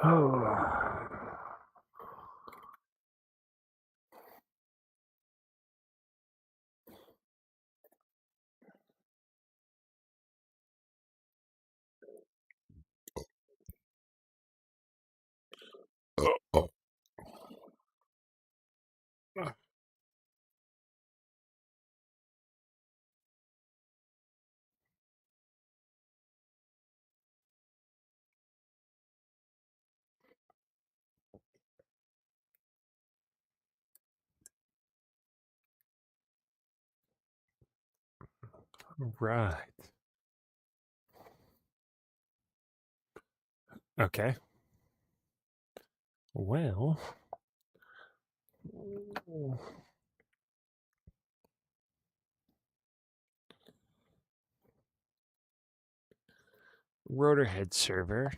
Oh. Oh. Right. Okay. Well, Rotorhead server.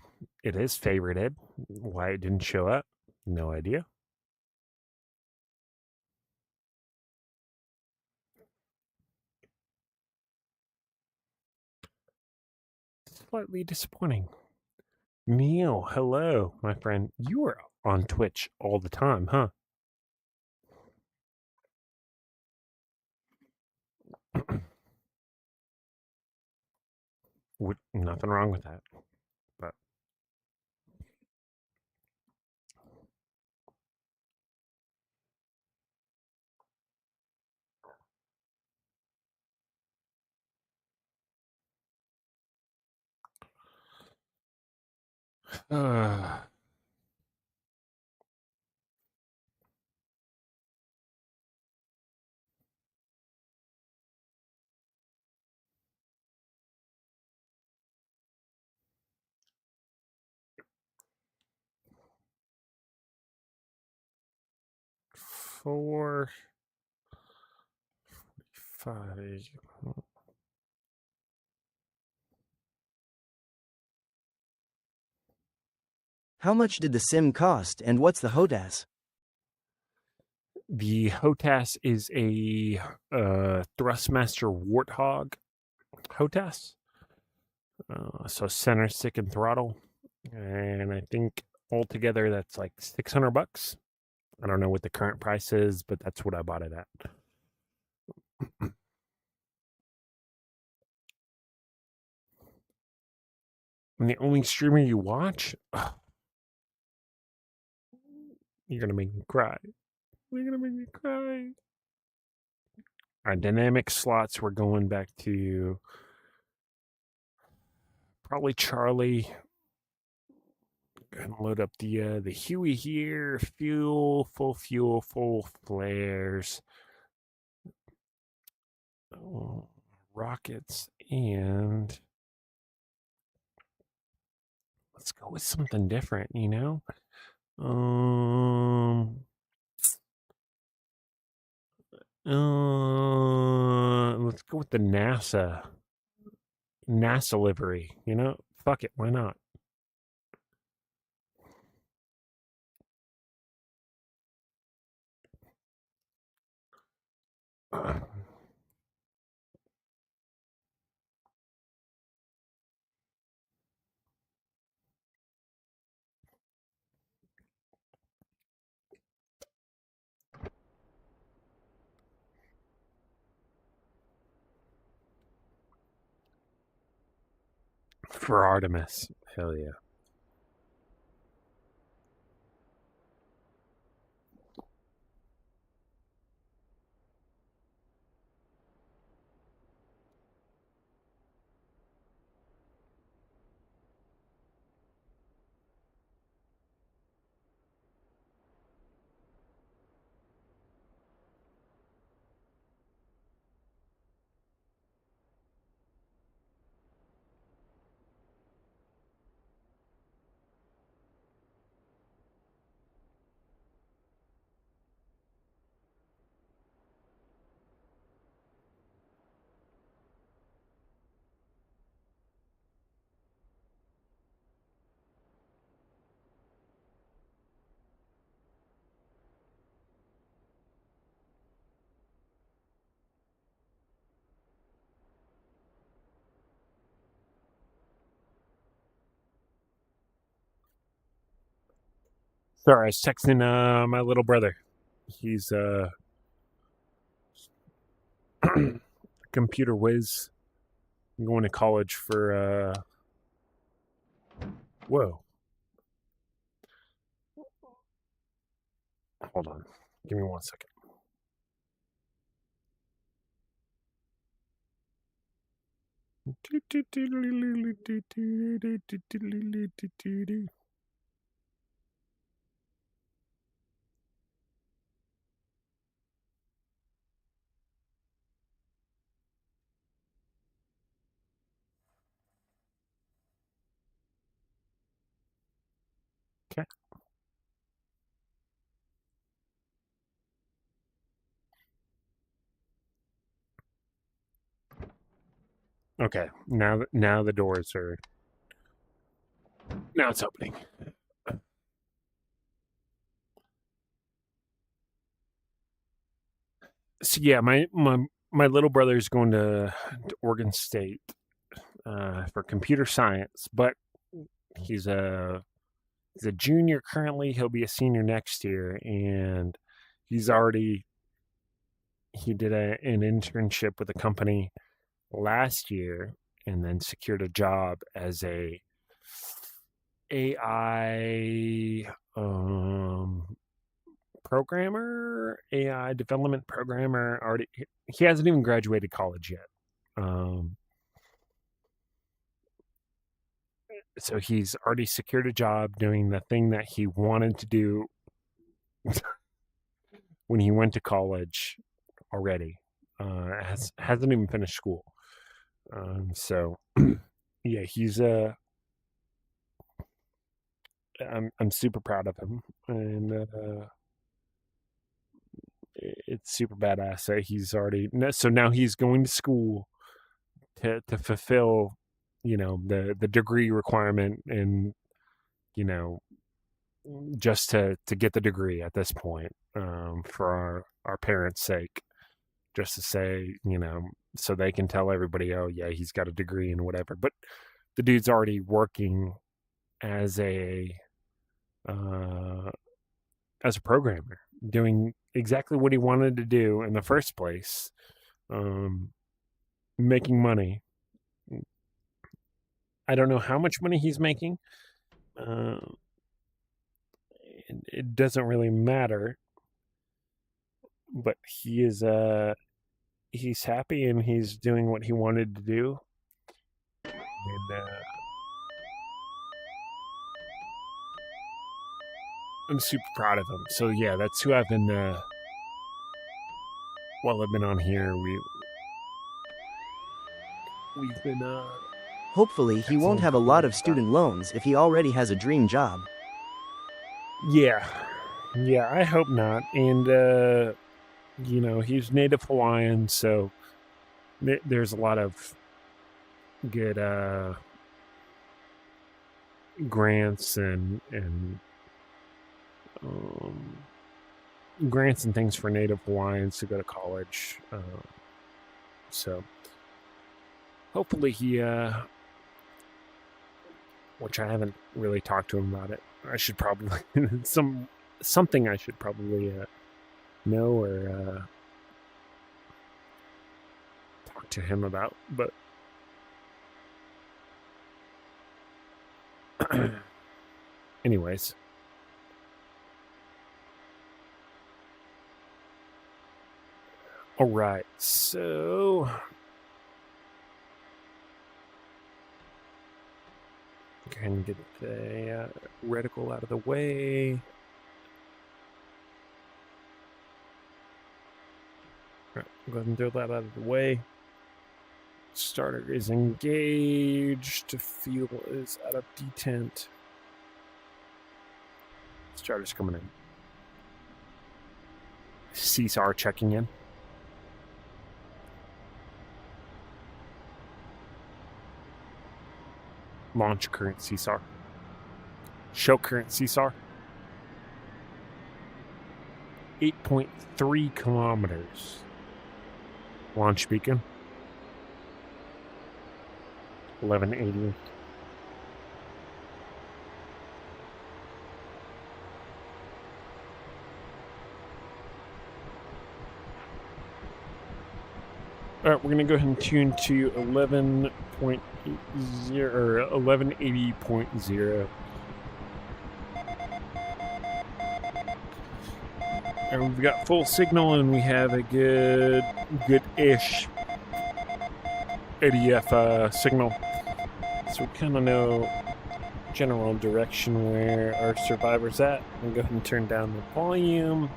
It is favorited. Why it didn't show up? No idea. Slightly disappointing. Neil, hello, my friend. You are on Twitch all the time, huh? Nothing wrong with that. But four, five. How much did the sim cost, and what's the HOTAS? The HOTAS is a Thrustmaster Warthog HOTAS. So center, stick, and throttle. And I think altogether that's like $600. I don't know what the current price is, but that's what I bought it at. And the only streamer you watch, you're gonna make me cry. You're gonna make me cry. Our dynamic slots, we're going back to probably Charlie. And load up the Huey here. Full fuel, full flares. Rockets, and let's go with something different, you know? Let's go with the NASA livery, you know? Fuck it, why not? For Artemis, hell yeah. Sorry, I was texting my little brother. He's computer whiz. I'm going to college for whoa. Hold on. Give me 1 second. Okay. Okay. Now the doors are now it's opening. So yeah, my little brother is going to Oregon State for computer science, but he's a he's a junior currently. He'll be a senior next year, and he's already he did an internship with a company last year, and then secured a job as a AI programmer, AI development programmer. Already, he hasn't even graduated college yet. Um, so he's already secured a job doing the thing that he wanted to do when he went to college already. Hasn't even finished school. So yeah, he's I'm super proud of him, and it's super badass that he's already so now he's going to school to fulfill the degree requirement, and you know just to get the degree at this point, for our parents' sake, just to say, so they can tell everybody, oh yeah, he's got a degree and whatever. But the dude's already working as uh, a programmer, doing exactly what he wanted to do in the first place, um, making money. I don't know how much money he's making. Uh, it doesn't really matter, but he's happy and he's doing what he wanted to do, and I'm super proud of him. So yeah, that's who I've been. While I've been on here, we've been Hopefully, he won't texting a have a couple lot of of student loans if he already has a dream job. yeah, I hope not. And he's native Hawaiian, so there's a lot of good grants and um, grants and things for native Hawaiians to go to college. So hopefully he, which I haven't really talked to him about it. I should probably something I should probably know or talk to him about. But anyways, all right. So go ahead and get the reticle out of the way. All right, go ahead and throw that out of the way. Starter is engaged. Fuel is out of detent. Starter's coming in. CSAR checking in. Launch current CSAR. Show current CSAR. 8.3 kilometers. Launch beacon. 1180. All right, we're gonna go ahead and tune to 11.0 or 1180.0. And we've got full signal, and we have a good-ish ADF signal, so we kind of know general direction where our survivor's at. I'm gonna go ahead and turn down the volume.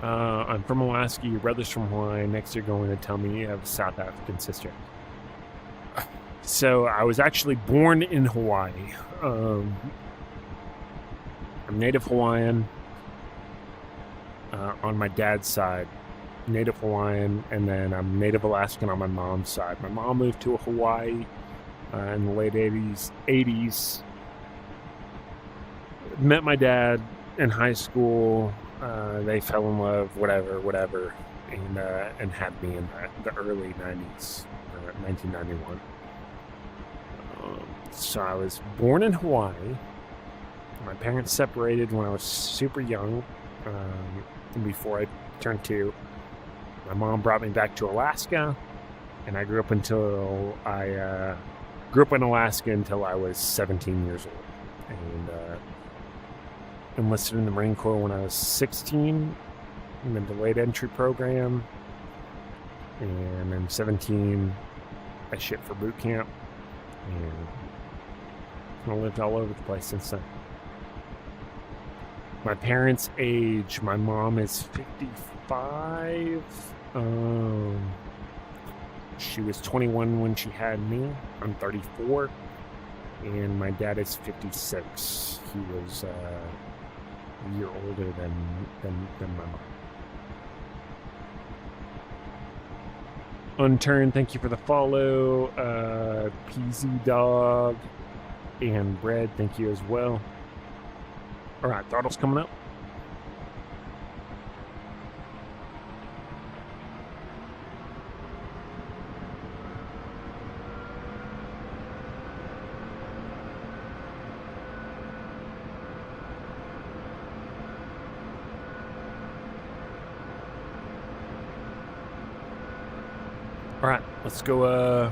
I'm from Alaska. Your brother's from Hawaii. Next, you're going to tell me you have a South African sister. So I was actually born in Hawaii. I'm Native Hawaiian on my dad's side, Native Hawaiian, and then I'm Native Alaskan on my mom's side. My mom moved to Hawaii in the late 80s. Met my dad in high school. They fell in love, whatever, and had me in the early 90s, 1991. So I was born in Hawaii. My parents separated when I was super young, before I turned 2. My mom brought me back to Alaska, and I grew up in Alaska until I was 17 years old, and enlisted in the Marine Corps when I was 16 in the delayed entry program, and then 17 I shipped for boot camp, and I lived all over the place since then. My parents' age, my mom is 55. She was 21 when she had me. I'm 34. And my dad is 56. He was a year older than my mom. Unturned, thank you for the follow. PZ Dog and Bread, thank you as well. All right, throttle's coming up. All right, let's go.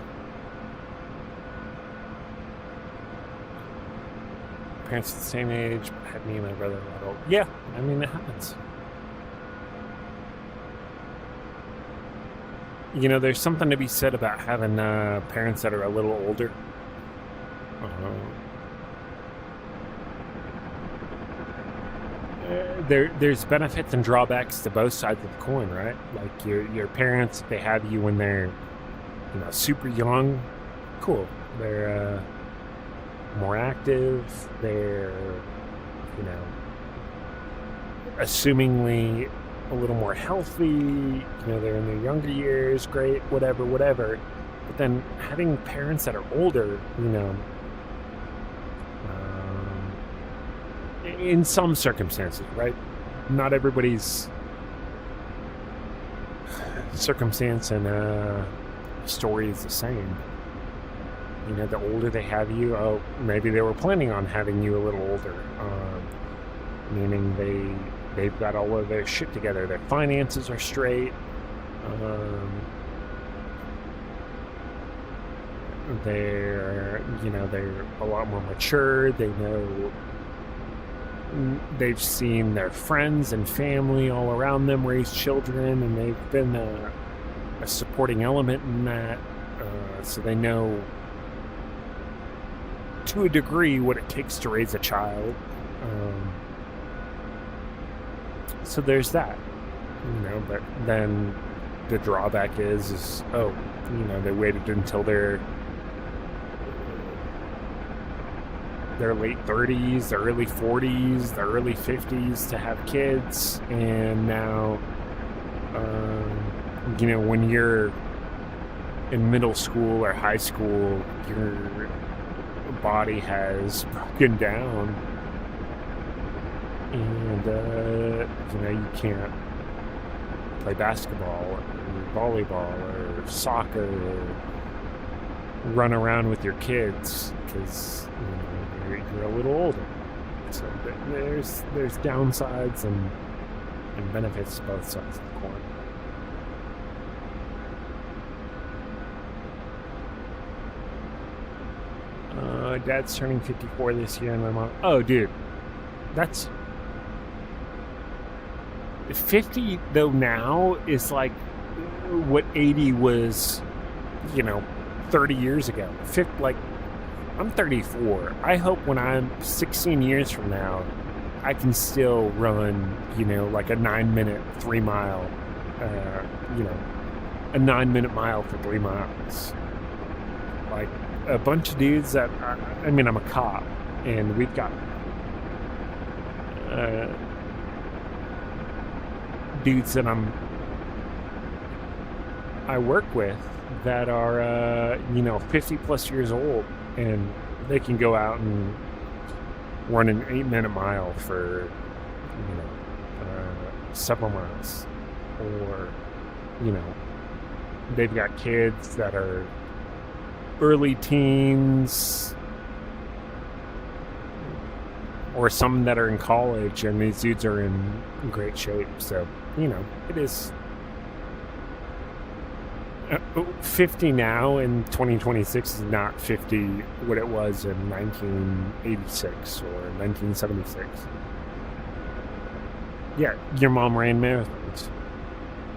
Parents at the same age, had me and my brother a lot old. Yeah, I mean, it happens. You know, there's something to be said about having parents that are a little older. There's benefits and drawbacks to both sides of the coin, right? Like your parents, they have you when they're, super young. Cool. They're more active. They're, assumingly a little more healthy. They're in their younger years. Great, whatever. But then having parents that are older, in some circumstances, right? Not everybody's circumstance and story is the same. The older they have you, maybe they were planning on having you a little older, meaning they've got all of their shit together. Their finances are straight. They're a lot more mature. They know. They've seen their friends and family all around them raise children, and they've been a supporting element in that. So they know, to a degree, what it takes to raise a child. So there's that. But then the drawback is they waited until their late 30s, their early 40s, their early 50s to have kids, and now, when you're in middle school or high school, your body has broken down, and you can't play basketball or volleyball or soccer or run around with your kids because you're a little older. So there's downsides and benefits to both sides of the coin. dad's turning 54 this year, and my mom. Oh, dude, that's 50 though. Now is like what 80 was, 30 years ago. Like, I'm 34. I hope when I'm 16 years from now, I can still run, like a 9-minute 3 mile, a 9-minute mile for 3 miles. Like a bunch of dudes that, I'm a cop, and we've got dudes that I work with that are, 50 plus years old, and they can go out and run an 8-minute mile for, several miles. Or, they've got kids that are early teens, or some that are in college, and these dudes are in great shape. So, it is 50 now in 2026 is not 50 what it was in 1986 or 1976. Yeah, your mom ran marathons.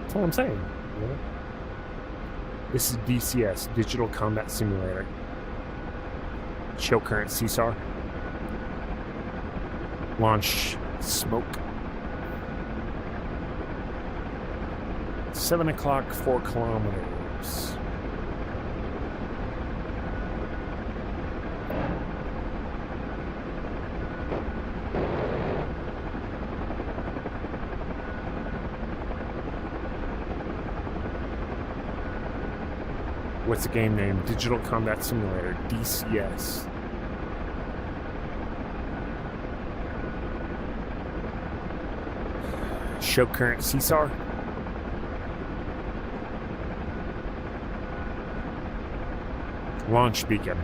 That's all I'm saying. This is DCS, Digital Combat Simulator. Show current CSAR. Launch smoke. 7 o'clock, 4 kilometers. What's the game name? Digital Combat Simulator, DCS. Show current CSAR. Launch beacon.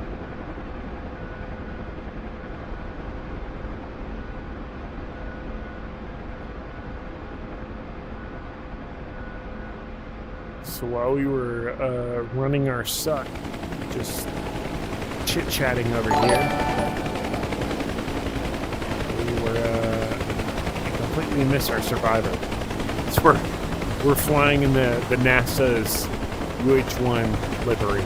So while we were running our suck, just chit-chatting over here, we were completely miss our survivor. So we're flying in the NASA's UH-1 livery.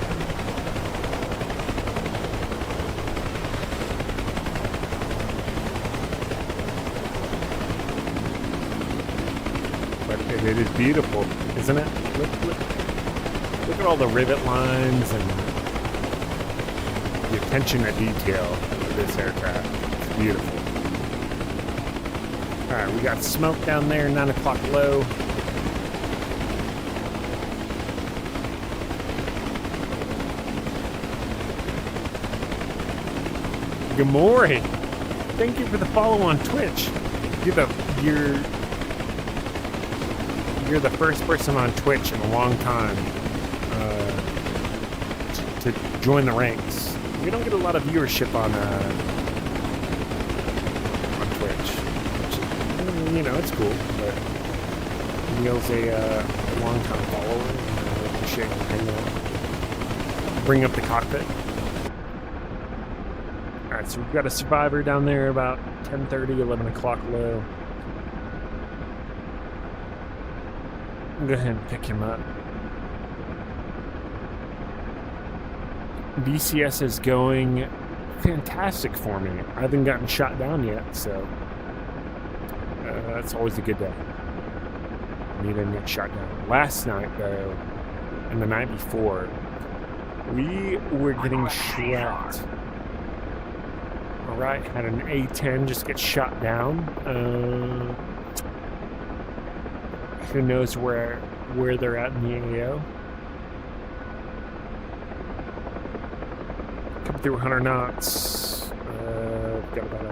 It is beautiful, isn't it? Look at all the rivet lines and the attention to detail of this aircraft. It's beautiful. Alright, we got smoke down there, 9 o'clock low. Good morning. Thank you for the follow on Twitch. You're the first person on Twitch in a long time to join the ranks. We don't get a lot of viewership on Twitch, which, it's cool. But Neil's a long-time follower, and I appreciate him hanging out. Bring up the cockpit. All right, so we've got a survivor down there about 10:30, 11 o'clock low. Go ahead and pick him up. DCS is going fantastic for me. I haven't gotten shot down yet, so that's always a good day. I didn't get shot down. Last night, though, and the night before, we were getting schlepped. Alright, had an A-10 just get shot down. Who knows where they're at in the AO. Coming through 100 knots. Got about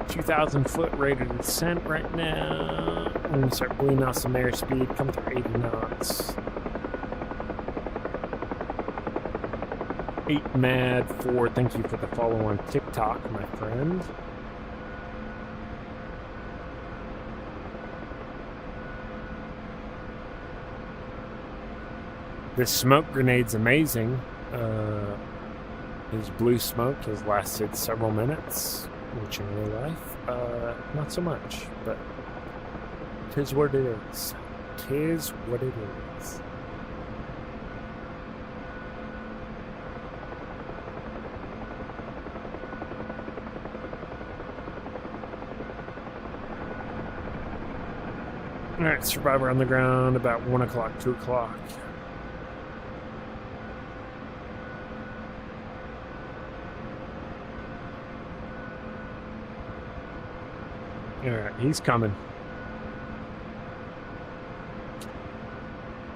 a 2,000 foot rate of descent right now. I'm going to start bleeding out some airspeed. Coming through 80 knots. 8mad4, thank you for the follow on TikTok, my friend. This smoke grenade's amazing. His blue smoke has lasted several minutes, which in real life, not so much, but 'tis what it is. 'Tis what it is. Alright, survivor on the ground about 1 o'clock, 2 o'clock. Alright, he's coming.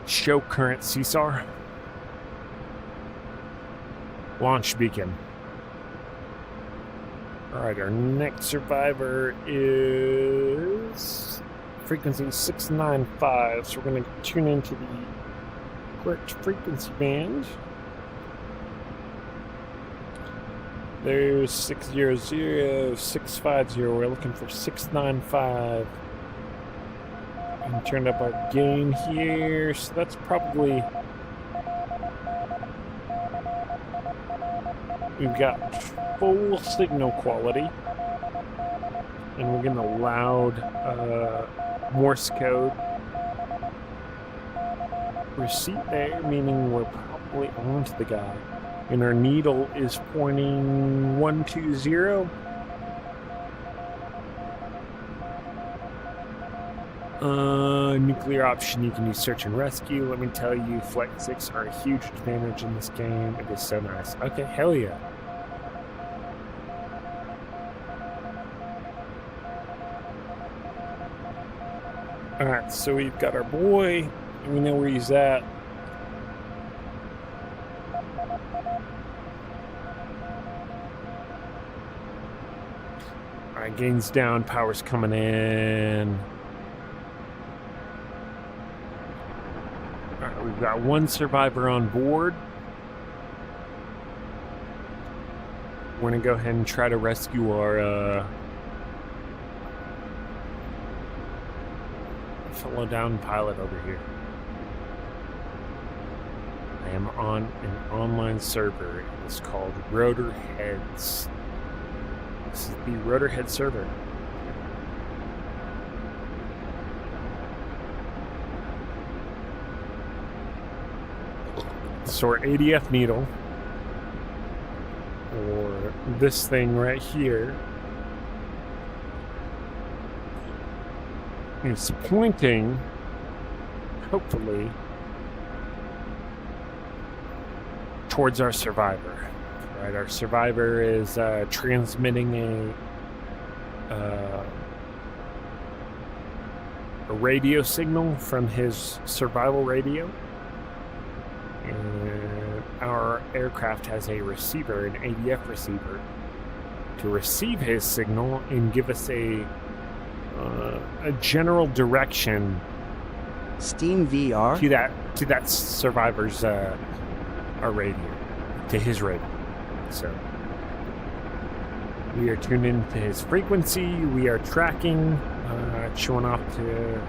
Show current CSAR. Launch beacon. Alright, our next survivor is frequency 695, so we're going to tune into the correct frequency band. There's 600, 650. We're looking for 695. And turn up our gain here, so that's probably... We've got full signal quality. And we're getting a loud Morse code receipt there, meaning we're probably on to the guy. And our needle is pointing 120. Nuclear option, you can use search and rescue. Let me tell you, flight 6 are a huge advantage in this game. It is so nice. Okay, hell yeah. Alright, so we've got our boy. We know where he's at. Alright, gains down, power's coming in. Alright, we've got one survivor on board. We're gonna go ahead and try to rescue our fellow down pilot over here. I am on an online server. It's called Rotorheads. This is the Rotorhead server. So our ADF needle, or this thing right here, is pointing, hopefully, towards our survivor. Right, our survivor is transmitting a radio signal from his survival radio, and our aircraft has a receiver, an ADF receiver, to receive his signal and give us a general direction Steam VR to that survivor's radio, to his radio. So we are tuned into his frequency. We are tracking, showing off to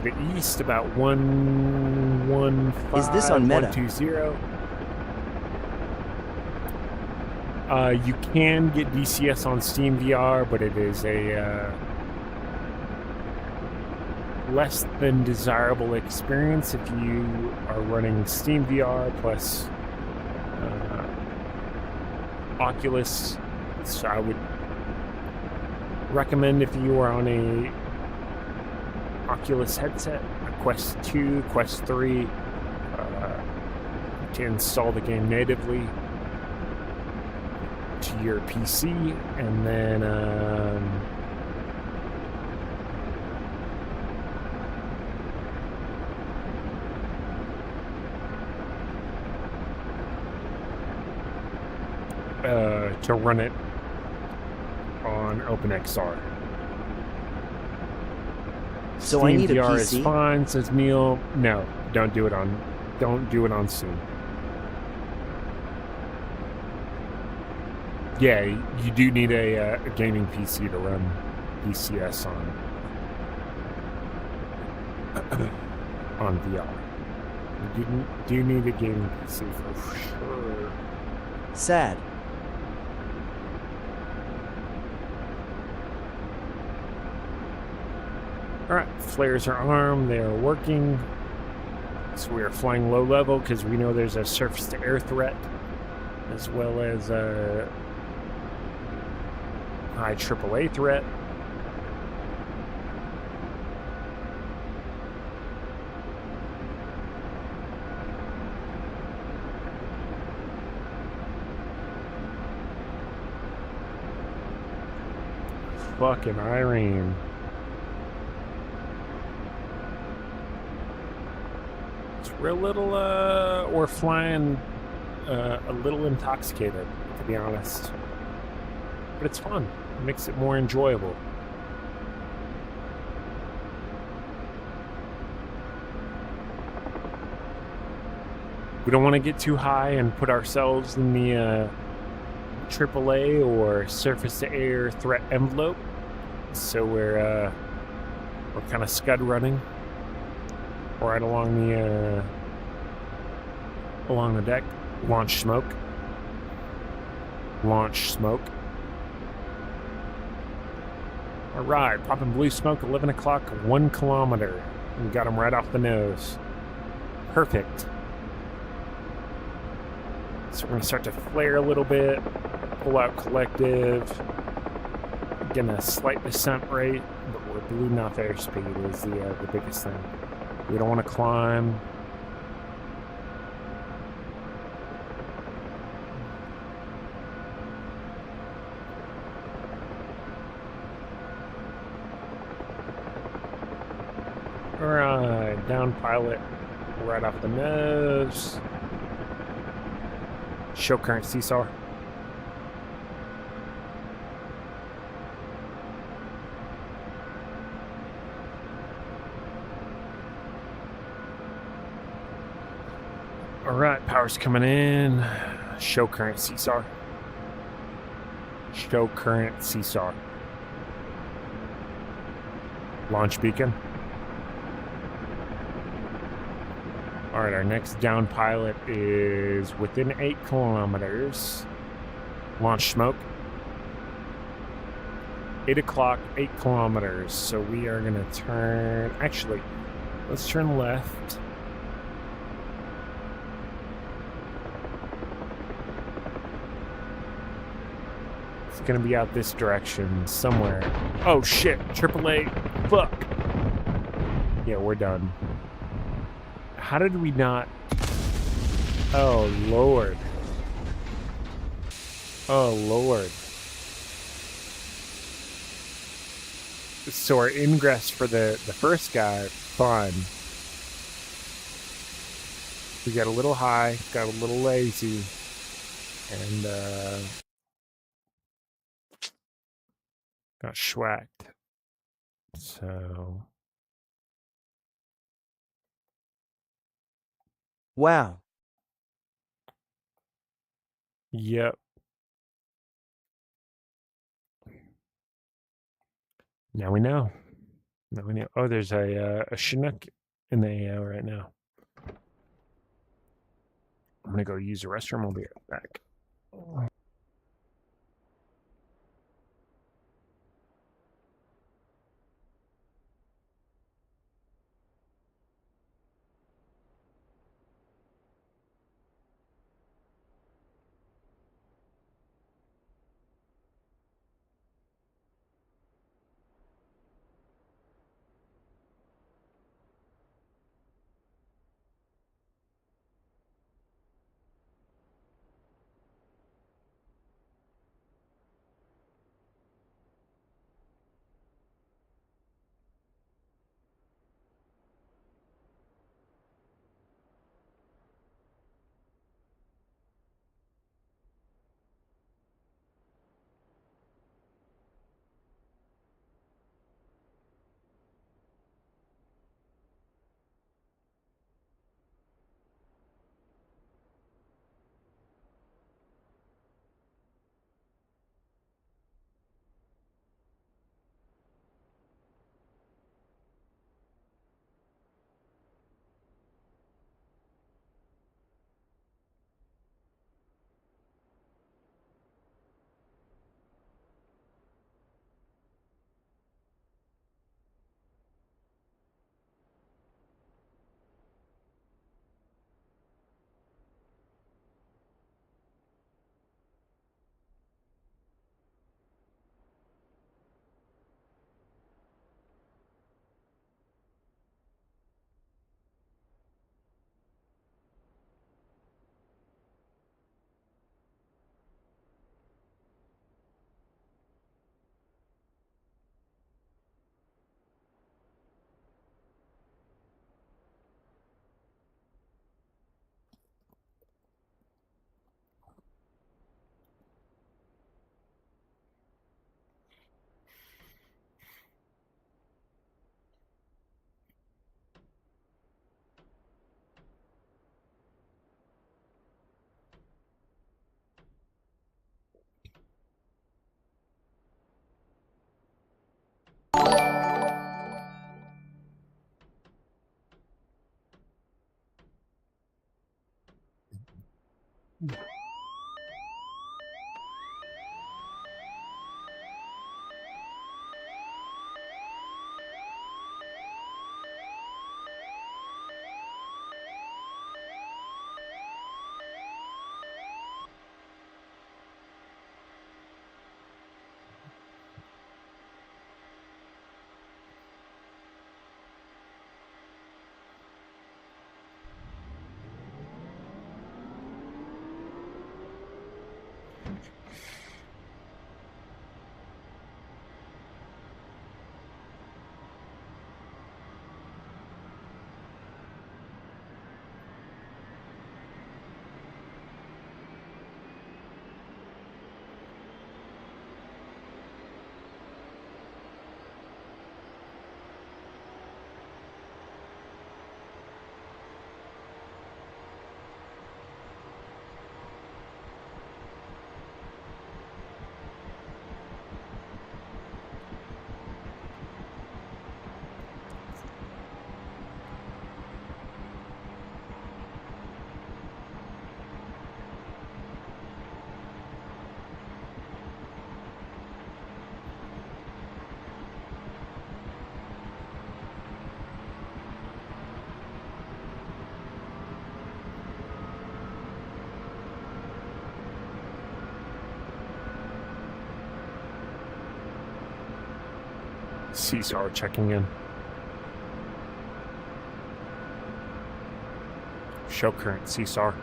the east about 115. Is this on Meta? 120. You can get DCS on Steam VR, but it is a less than desirable experience if you are running Steam VR plus Oculus. So I would recommend, if you are on a Oculus headset, a Quest 2, Quest 3, to install the game natively to your PC, and then to run it on OpenXR. So Steam I need a VR PC? is fine, says Neil. No, don't do it on Steam. Yeah, you do need a gaming PC to run DCS on VR. You do need a gaming PC for sure. Sad. Alright, flares are armed, they are working. So we are flying low level because we know there's a surface to air threat, as well as a high AAA threat. Fucking Irene. We're a little, we're flying a little intoxicated, to be honest. But it's fun. It makes it more enjoyable. We don't want to get too high and put ourselves in the AAA or surface-to-air threat envelope. So we're kind of scud running right along the deck. Launch smoke. All right, popping blue smoke. 11 o'clock, 1 kilometer. We got him right off the nose. Perfect. So we're gonna start to flare a little bit. Pull out collective. Getting a slight descent rate, but we're bleeding off airspeed is the biggest thing. We don't want to climb. All right, down pilot, right off the nose. Show current seesaw. All right, power's coming in. Show current seesaw. Show current seesaw. Launch beacon. All right, our next down pilot is within 8 kilometers. Launch smoke. 8 o'clock, 8 kilometers. So we are going to turn... Actually, let's turn left. It's going to be out this direction somewhere. Oh, shit. AAA. Fuck. Yeah, we're done. How did we not... Oh, Lord. Oh, Lord. So our ingress for the first guy, fun. We got a little high, got a little lazy, and got schwacked. So... Wow. Yep. Now we know. Now we know. Oh, there's a Chinook in the AO right now. I'm gonna go use the restroom. I'll be right back. CSAR checking in. Show current CSAR.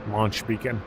Launch beacon.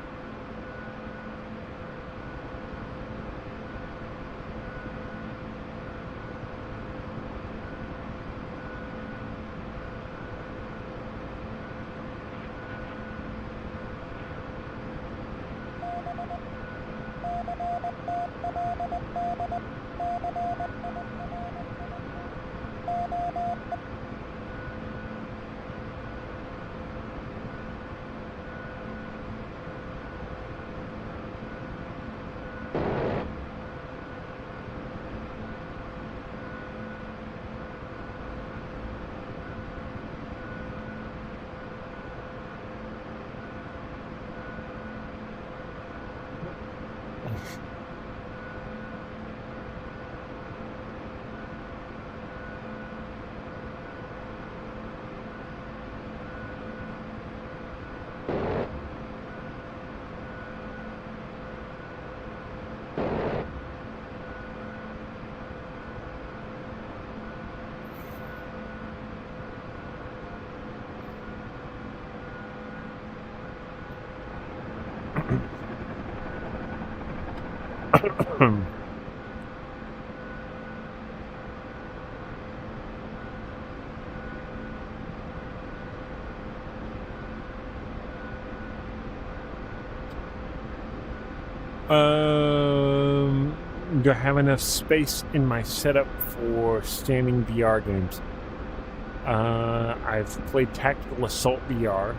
Do I have enough space in my setup for standing VR games? I've played Tactical Assault VR,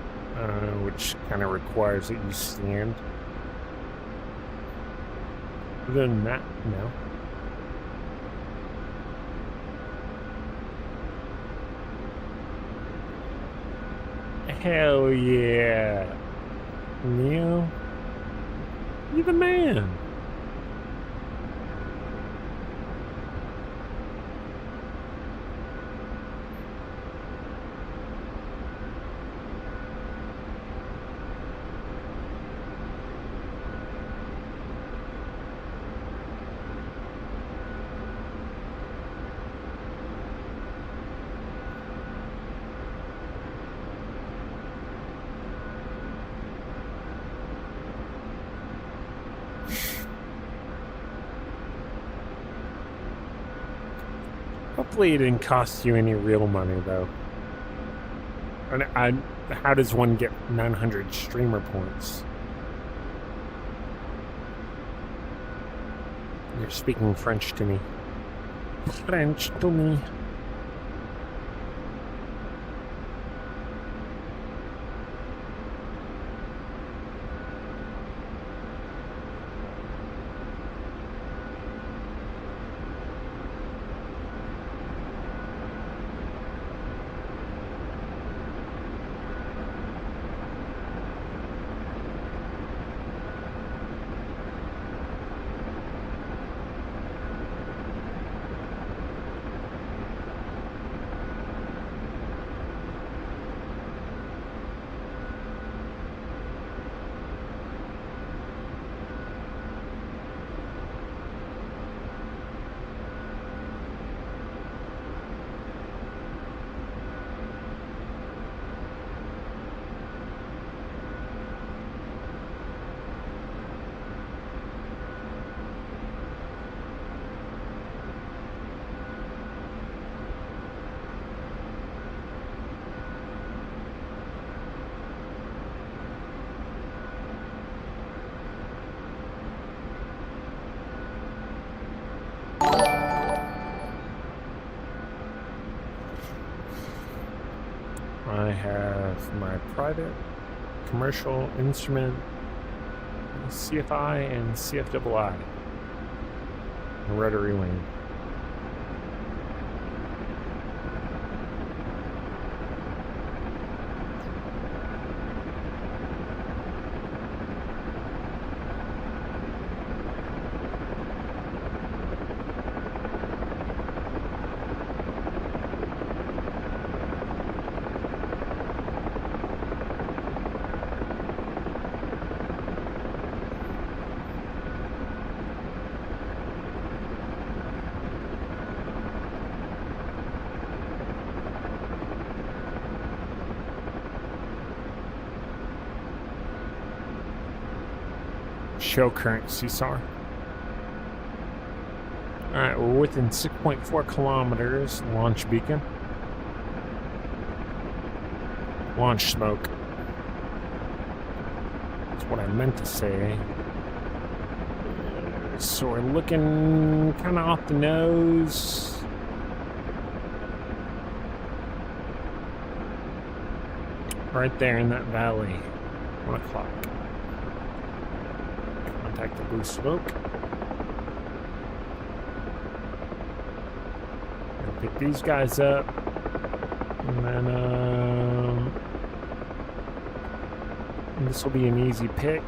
which kind of requires that you stand. Other than that, no. Hell yeah. Neil, you're the man. Hopefully it didn't cost you any real money, though. And how does one get 900 streamer points? You're speaking French to me. French to me. I have my private, commercial, instrument, CFI, and CFII. Rotary wing. Show current CSAR. Alright, we're within 6.4 kilometers. Launch beacon. Launch smoke. That's what I meant to say. So we're looking kind of off the nose. Right there in that valley. 1 o'clock. Contact the blue smoke. Gonna pick these guys up. And then this will be an easy pick.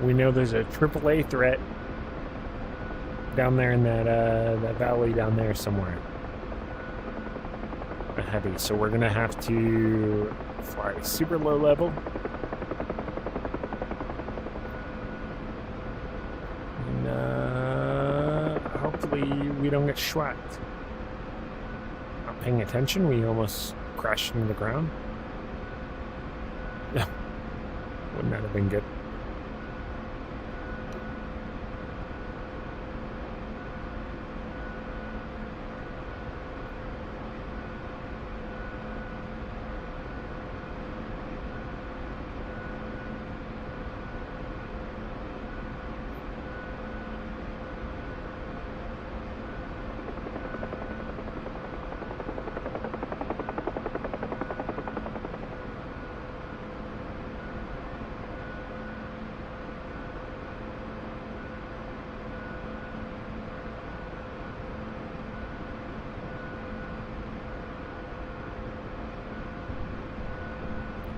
We know there's a AAA threat down there in that valley down there somewhere. A heavy, so we're gonna have to fly super low level. And hopefully we don't get schwacked. Not paying attention, we almost crashed into the ground. Yeah, wouldn't that have been good?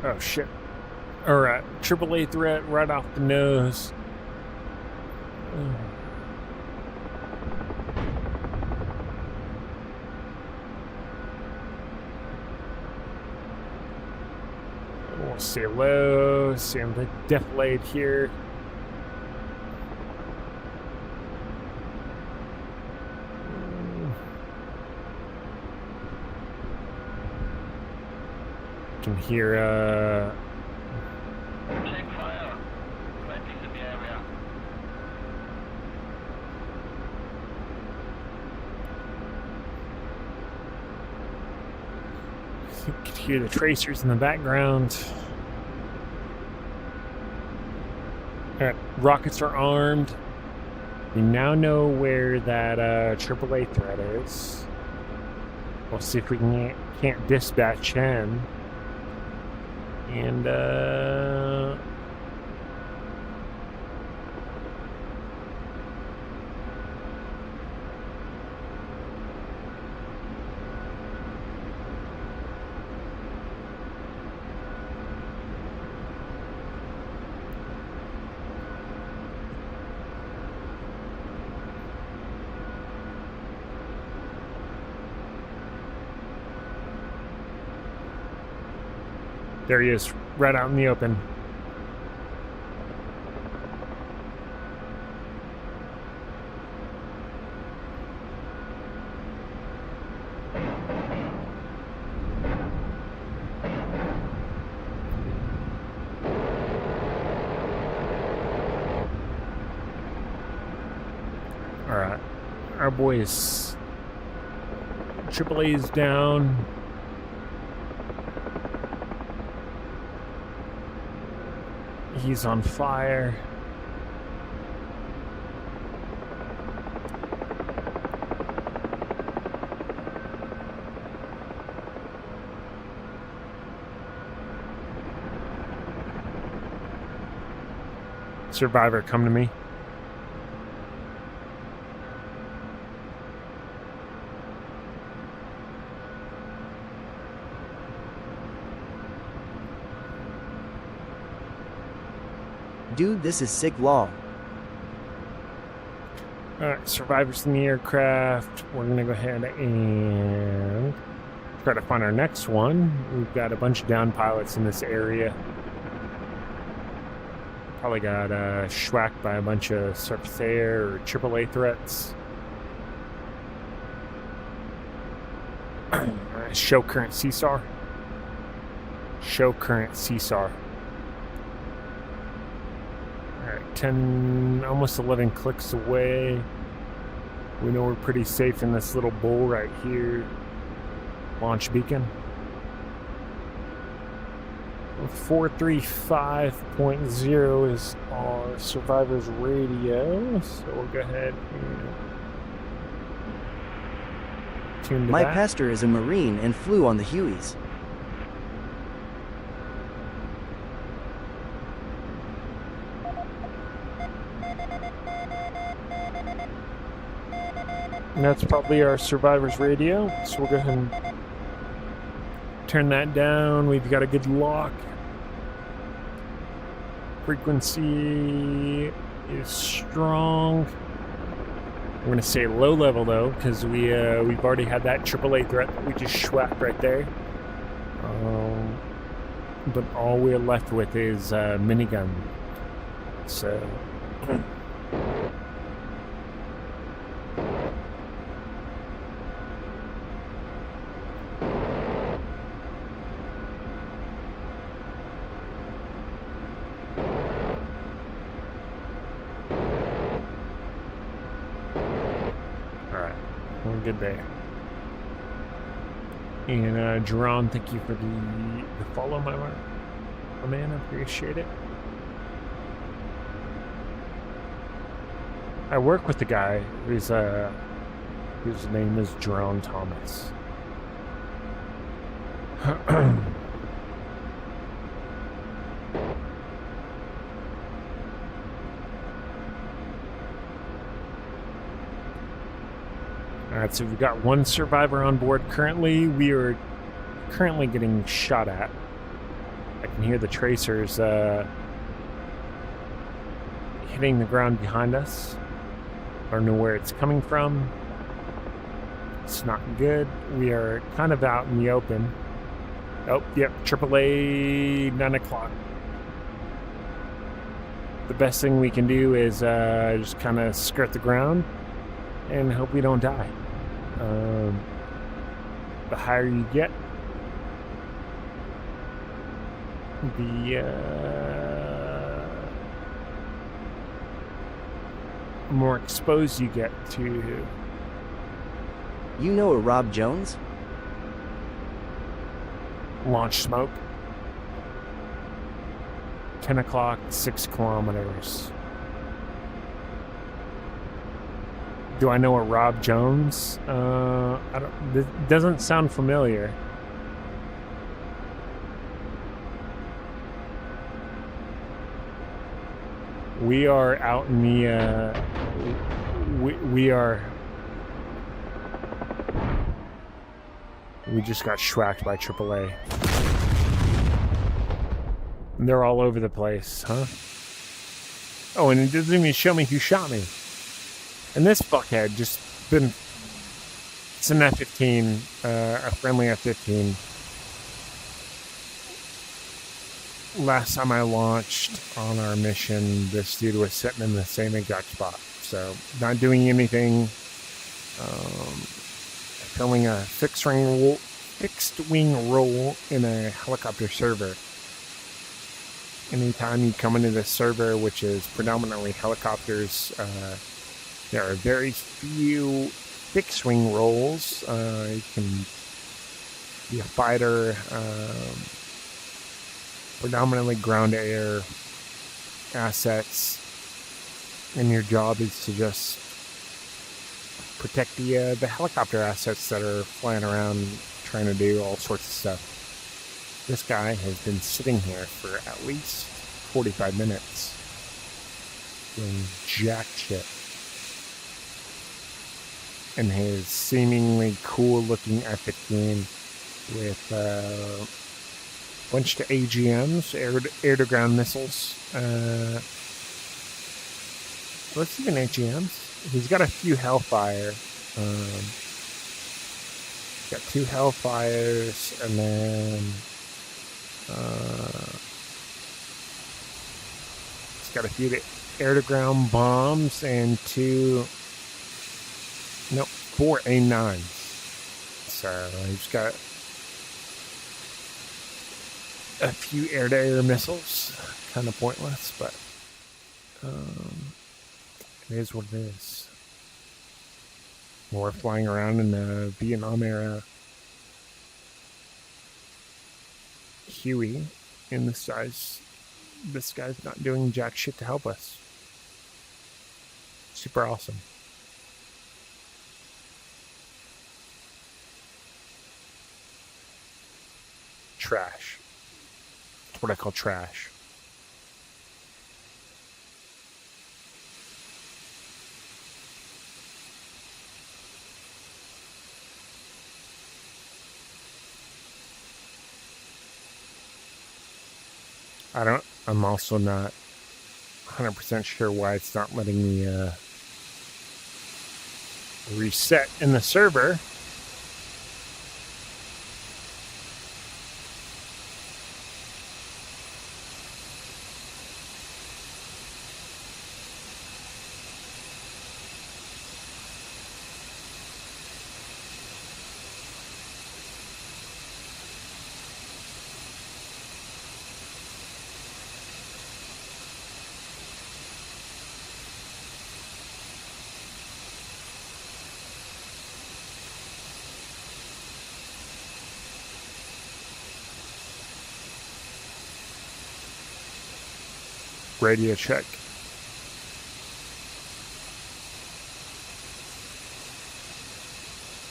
Oh shit. Alright, AAA threat right off the nose. We'll say low, see him deflate here. Can hear Check fire. Friendlies in the area. you can hear the tracers in the background. Alright, rockets are armed. We now know where that AAA threat is. We'll see if we can't dispatch him. And there he is, right out in the open. Alright, our boys, AAA's down. He's on fire. Survivor, come to me. Dude, this is sick law. Alright, survivors in the aircraft. We're going to go ahead and try to find our next one. We've got a bunch of down pilots in this area. Probably got schwacked by a bunch of surface air or AAA threats. Show current CSAR. Show current CSAR. Alright, 10, almost 11 clicks away. We know we're pretty safe in this little bowl right here. Launch beacon. 435.0 is our survivor's radio, so we'll go ahead and tune to My that. pastor is a Marine and flew on the Hueys. And that's probably our survivor's radio, so we'll go ahead and turn that down. We've got a good lock. Frequency is strong. We're going to say low level though, because we've already had that AAA threat that we just schwacked right there. But all we're left with is minigun. So we're good there. And Jerome, thank you for the follow, my man. I appreciate it. I work with the guy whose name is Jerome Thomas. Alright, so we've got one survivor on board currently. We are currently getting shot at. I can hear the tracers hitting the ground behind us. I don't know where it's coming from. It's not good. We are kind of out in the open. Oh, yep, AAA 9 o'clock. The best thing we can do is just kind of skirt the ground and hope we don't die. The higher you get, the more exposed you get to. You know a Rob Jones? Launch smoke. 10 o'clock, 6 kilometers. Do I know a Rob Jones? This doesn't sound familiar. We are out in the. We just got schwacked by AAA. And they're all over the place, huh? Oh, and it doesn't even show me who shot me. And this fuckhead just been... It's an F-15, a friendly F-15. Last time I launched on our mission, this dude was sitting in the same exact spot. So, not doing anything. Filming a fixed wing roll in a helicopter server. Anytime you come into this server, which is predominantly helicopters, there are very few fixed wing rolls. You can be a fighter, predominantly ground to air assets, and your job is to just protect the helicopter assets that are flying around trying to do all sorts of stuff. This guy has been sitting here for at least 45 minutes. doing jack shit. And his seemingly cool-looking F-15 with a bunch of AGMs, air-to-ground missiles. What's even AGMs? He's got a few Hellfire. Got 2 Hellfires, and then he's got a few air-to-ground bombs and 4 A9s. So he's got a few air-to-air missiles. Kind of pointless, but it is what it is. We're flying around in the Vietnam era Huey, and this guy's not doing jack shit to help us. Super awesome. Trash. That's what I call trash. I'm also not 100% sure why it's not letting me reset in the server. Radio check.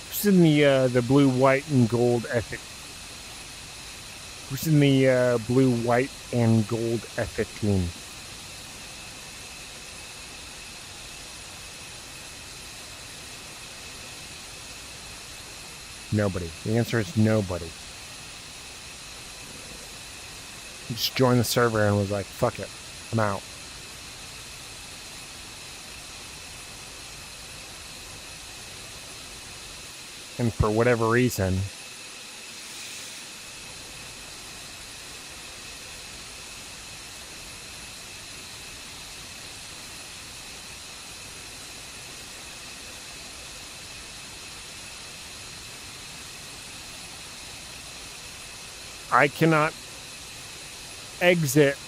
Who's in the blue, white, and gold F-15? Who's in the blue, white, and gold F-15? Nobody. The answer is nobody. He just joined the server and was like, fuck it. I'm out. And for whatever reason, I cannot exit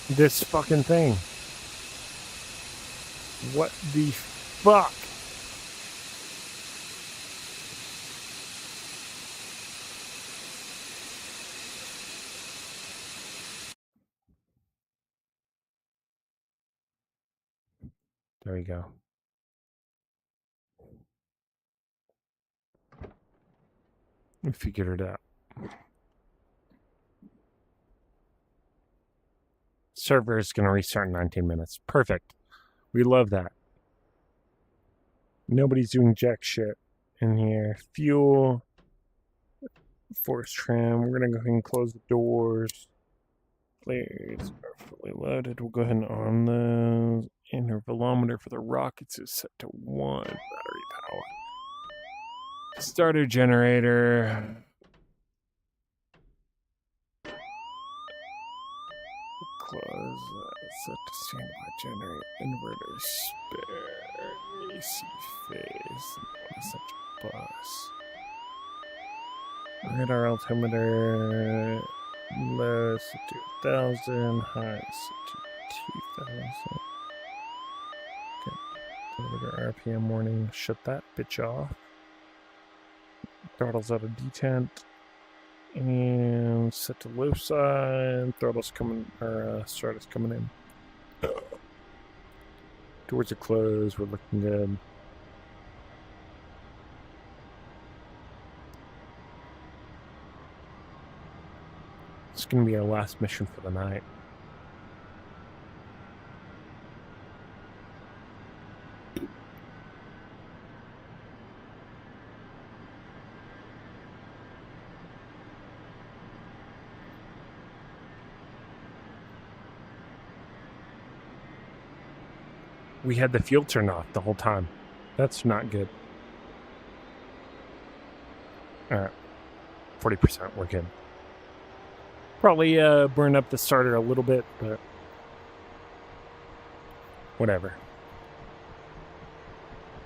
this fucking thing. What the fuck? There we go. We figured it out. Server is going to restart in 19 minutes. Perfect. We love that. Nobody's doing jack shit in here. Fuel. Force tram. We're going to go ahead and close the doors. Flares are fully loaded. We'll go ahead and on the intervalometer for the rockets is set to 1. Battery power. Starter generator. Close. Set to standby generator. Inverter spare. AC phase. Set to bus. Radar altimeter. Low set to 1,000. High set to 2,000. Okay. Telemeter RPM warning. Shut that bitch off. Throttle's out of detent. And set to low side. Throttle's coming, or start is coming in. Doors are closed. We're looking good. It's going to be our last mission for the night. We had the fuel turned off the whole time. That's not good. All right, 40%. We're good. Probably burn up the starter a little bit, but whatever.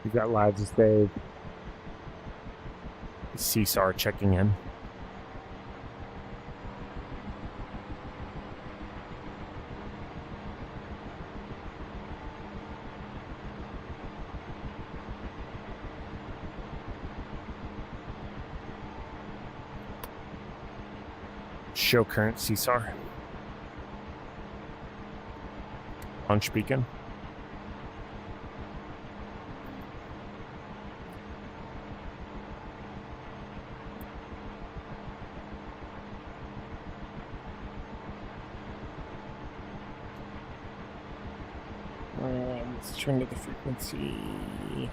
We've got lives to save. CSAR checking in. Show current CSAR. Launch beacon. Let's turn to the frequency.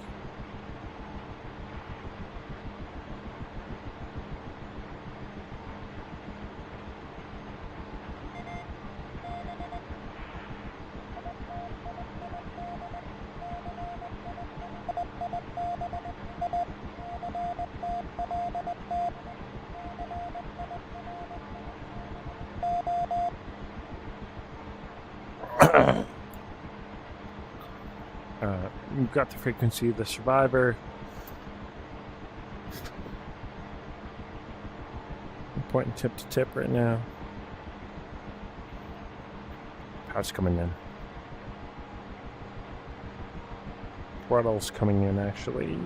We've got the frequency of the survivor. I'm pointing tip to tip right now. Power's coming in. Throttle's coming in, actually.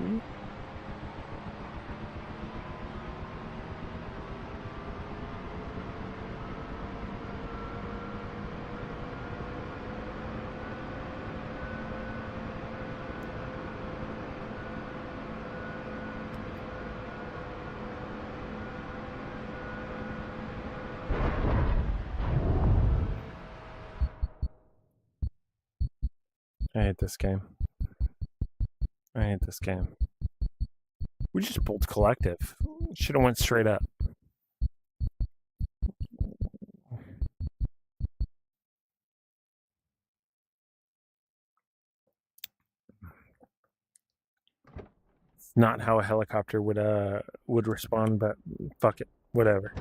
I hate this game. I hate this game. We just pulled collective. Should have went straight up. It's not how a helicopter would respond, but fuck it. Whatever.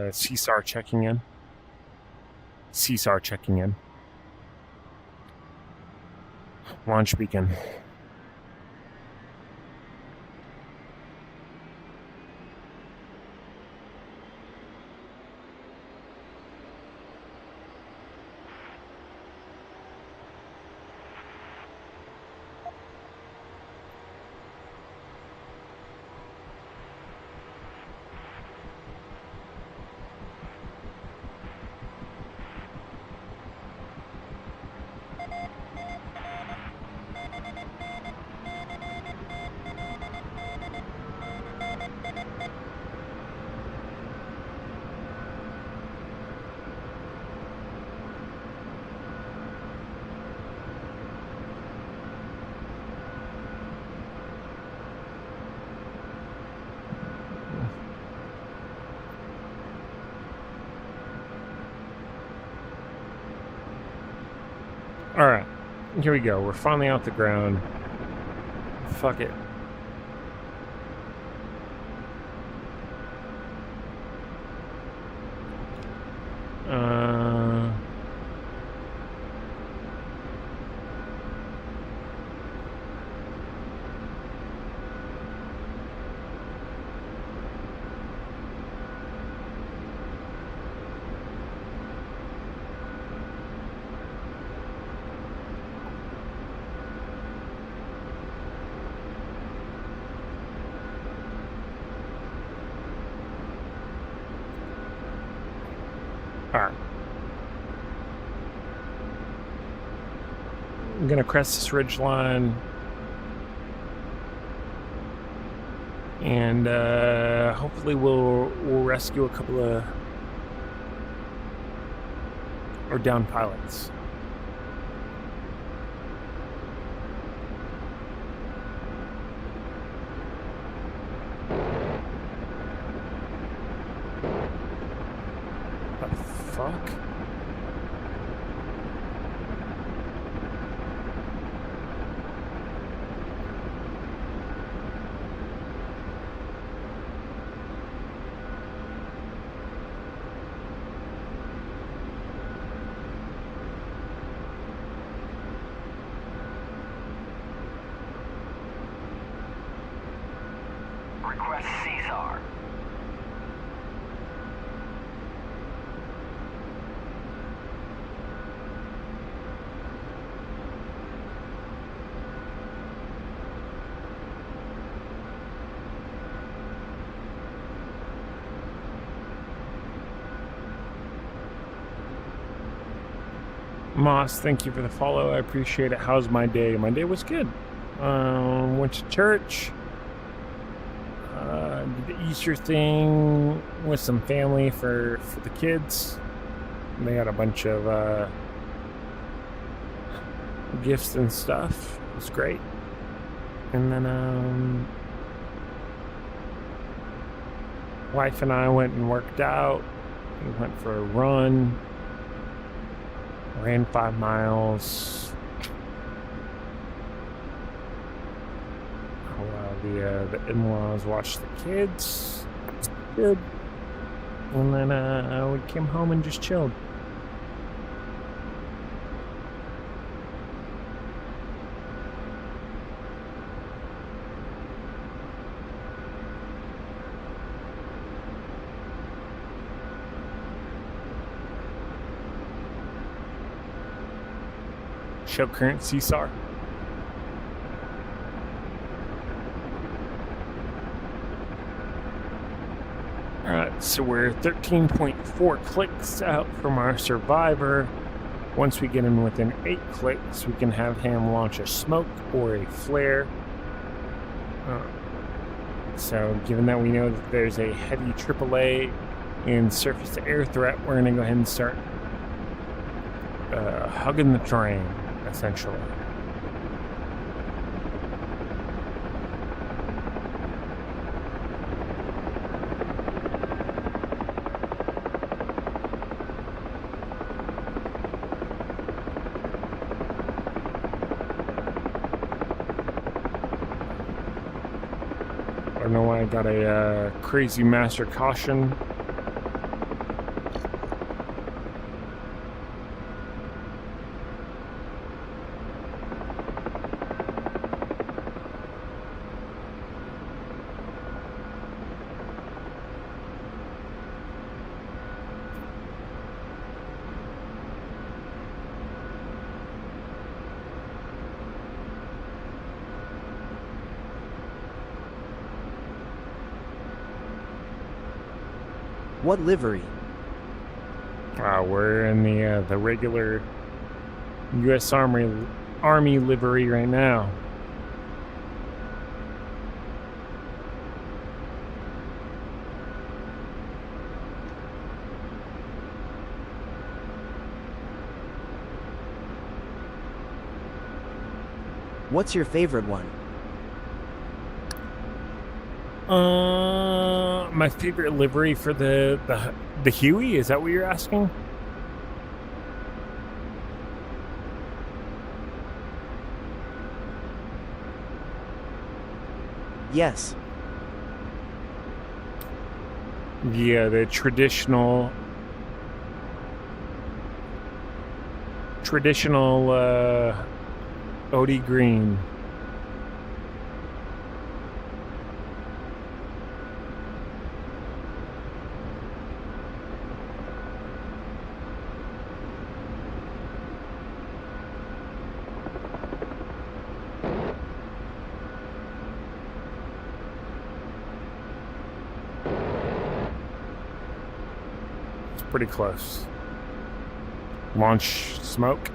CSAR checking in. CSAR checking in. Launch beacon. All right, here we go. We're finally off the ground. Fuck it. All right. I'm gonna crest this ridge line and hopefully we'll rescue a couple of or down pilots. The fuck? Request Caesar. Moss, thank you for the follow. I appreciate it. How's my day? My day was good. Went to church. Did the Easter thing with some family for the kids. They got a bunch of gifts and stuff. It was great. And then wife and I went and worked out. We went for a run. Ran 5 miles. While the in-laws watched the kids. Good. And then we came home and just chilled. Show current CSAR. Alright, so we're 13.4 clicks out from our survivor. Once we get him within 8 clicks, we can have him launch a smoke or a flare. So given that we know that there's a heavy AAA in surface-to-air threat, we're going to go ahead and start hugging the terrain. Essentially. I don't know why I got a crazy master caution. What livery? We're in the regular U.S. Army livery right now. What's your favorite one? My favorite livery for the Huey? Is that what you're asking? Yes. Yeah, the traditional OD green. Pretty close. Launch smoke.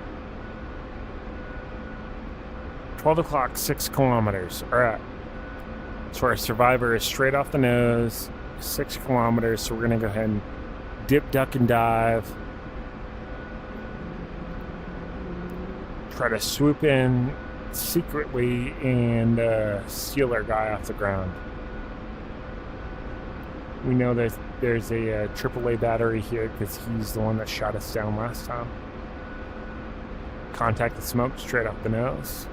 12 o'clock, 6 kilometers. All right. So our survivor is straight off the nose, 6 kilometers. So we're going to go ahead and dip, duck, and dive. Try to swoop in secretly and steal our guy off the ground. We know that there's a AAA battery here because he's the one that shot us down last time. Contact the smoke straight off the nose.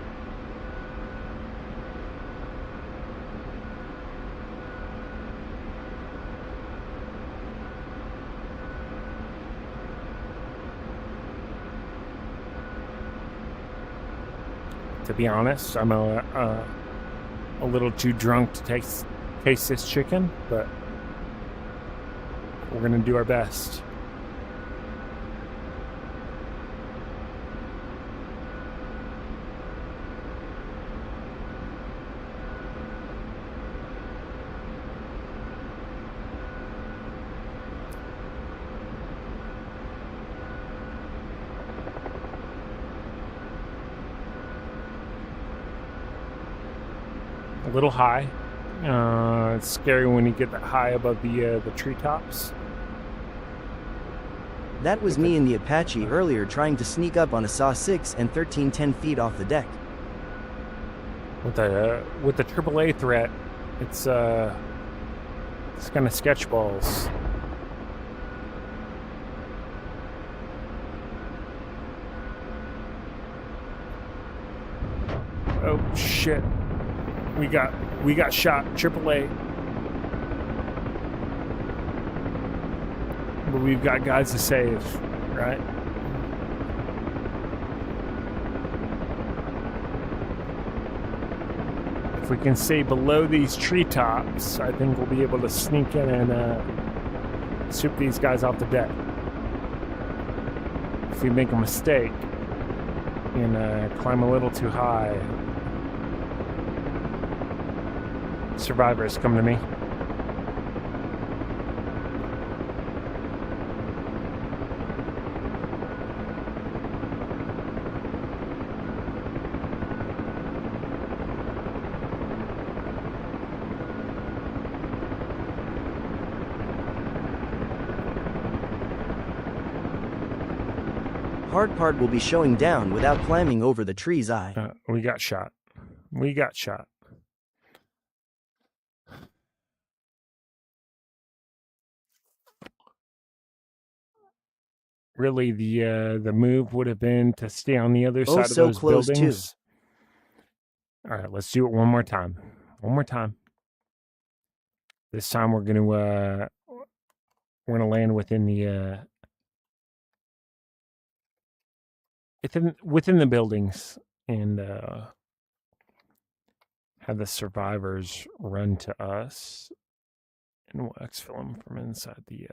To be honest, I'm a little too drunk to taste this chicken, but we're gonna do our best. A little high. It's scary when you get that high above the treetops. That was me in the Apache earlier trying to sneak up on a SAW-6 and 13 10 feet off the deck. With the AAA threat, it's kind of sketch balls. Oh shit! We got shot. AAA. But we've got guys to save, right? If we can stay below these treetops, I think we'll be able to sneak in and swoop these guys off the deck. If we make a mistake and climb a little too high, survivors, come to me. Hard part will be showing down without climbing over the tree's eye. We got shot. We got shot. Really, the move would have been to stay on the other side of so those close buildings. All right, let's do it one more time. One more time. This time we're gonna land within the within the buildings and have the survivors run to us, and we'll exfil them from inside the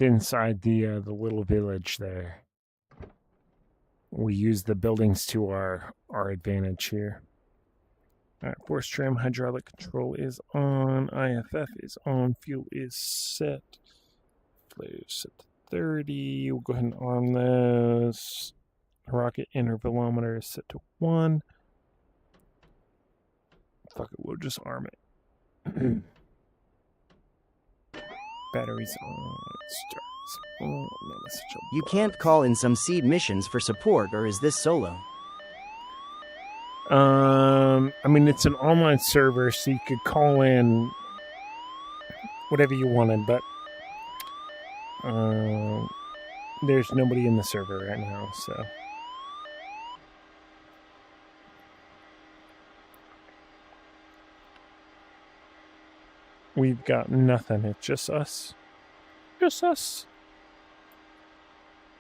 inside the little village there. We use the buildings to our advantage here. All right, force trim, hydraulic control is on, IFF is on, fuel is set. Flares set to 30. We'll go ahead and arm this. Rocket intervalometer is set to 1. Fuck it, we'll just arm it. Batteries on. Starts on. Man, that's such a You can't call in some seed missions for support, or is this solo? I mean, it's an online server, so you could call in whatever you wanted, but there's nobody in the server right now, so. We've got nothing. It's just us. Just us.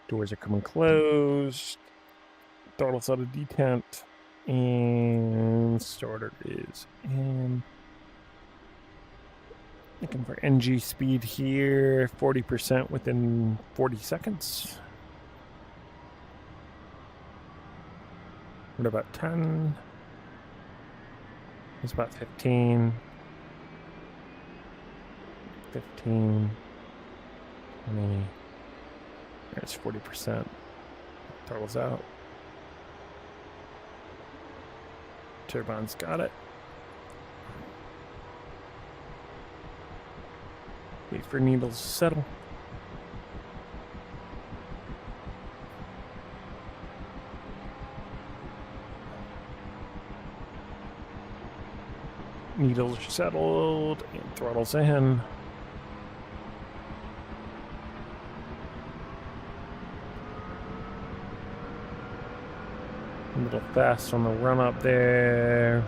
Doors are coming closed. Throttle's out of detent. And starter is in. Looking for NG speed here. 40% within 40 seconds. What about 10? It's about 15. 15. There's 40%. Throttles out. Turbine's got it. Wait for needles to settle. Needles are settled and throttles in. A little fast on the run up there.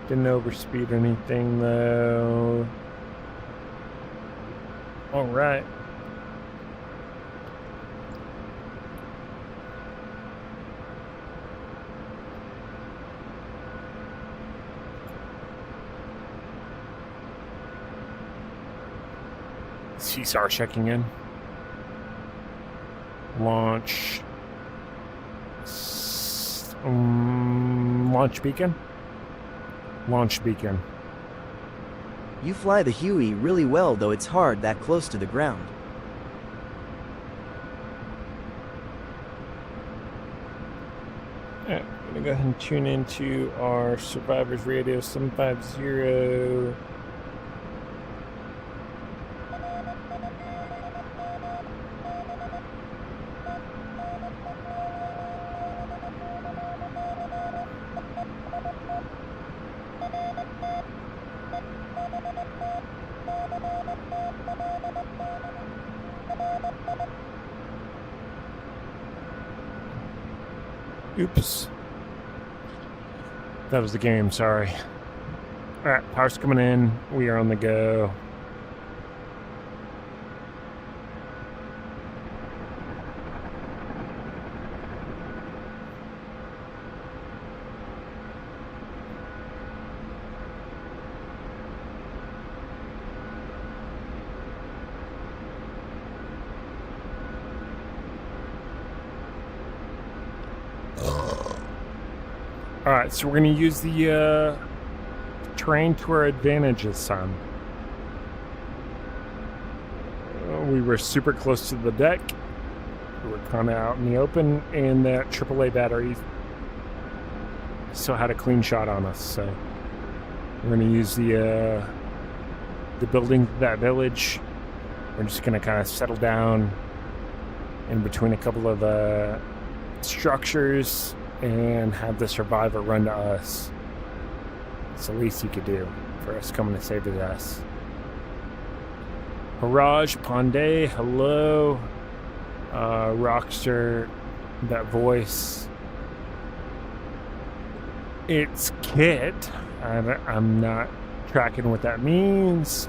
Didn't overspeed anything though. All right. CSAR checking in. Launch. Launch beacon. Launch beacon. You fly the Huey really well, though it's hard that close to the ground. Alright, I'm gonna go ahead and tune into our Survivors Radio 750. Oops. That was the game, sorry. Alright, power's coming in. We are on the go. Alright, so we're going to use the terrain to our advantage this time. We were super close to the deck. We were kind of out in the open, and that AAA battery still had a clean shot on us. So we're going to use the building, that village. We're just going to kind of settle down in between a couple of structures and have the survivor run to us. It's the least you could do for us coming to save us. Haraj, Pandey, hello. Rockster, that voice. It's Kit. I'm not tracking what that means.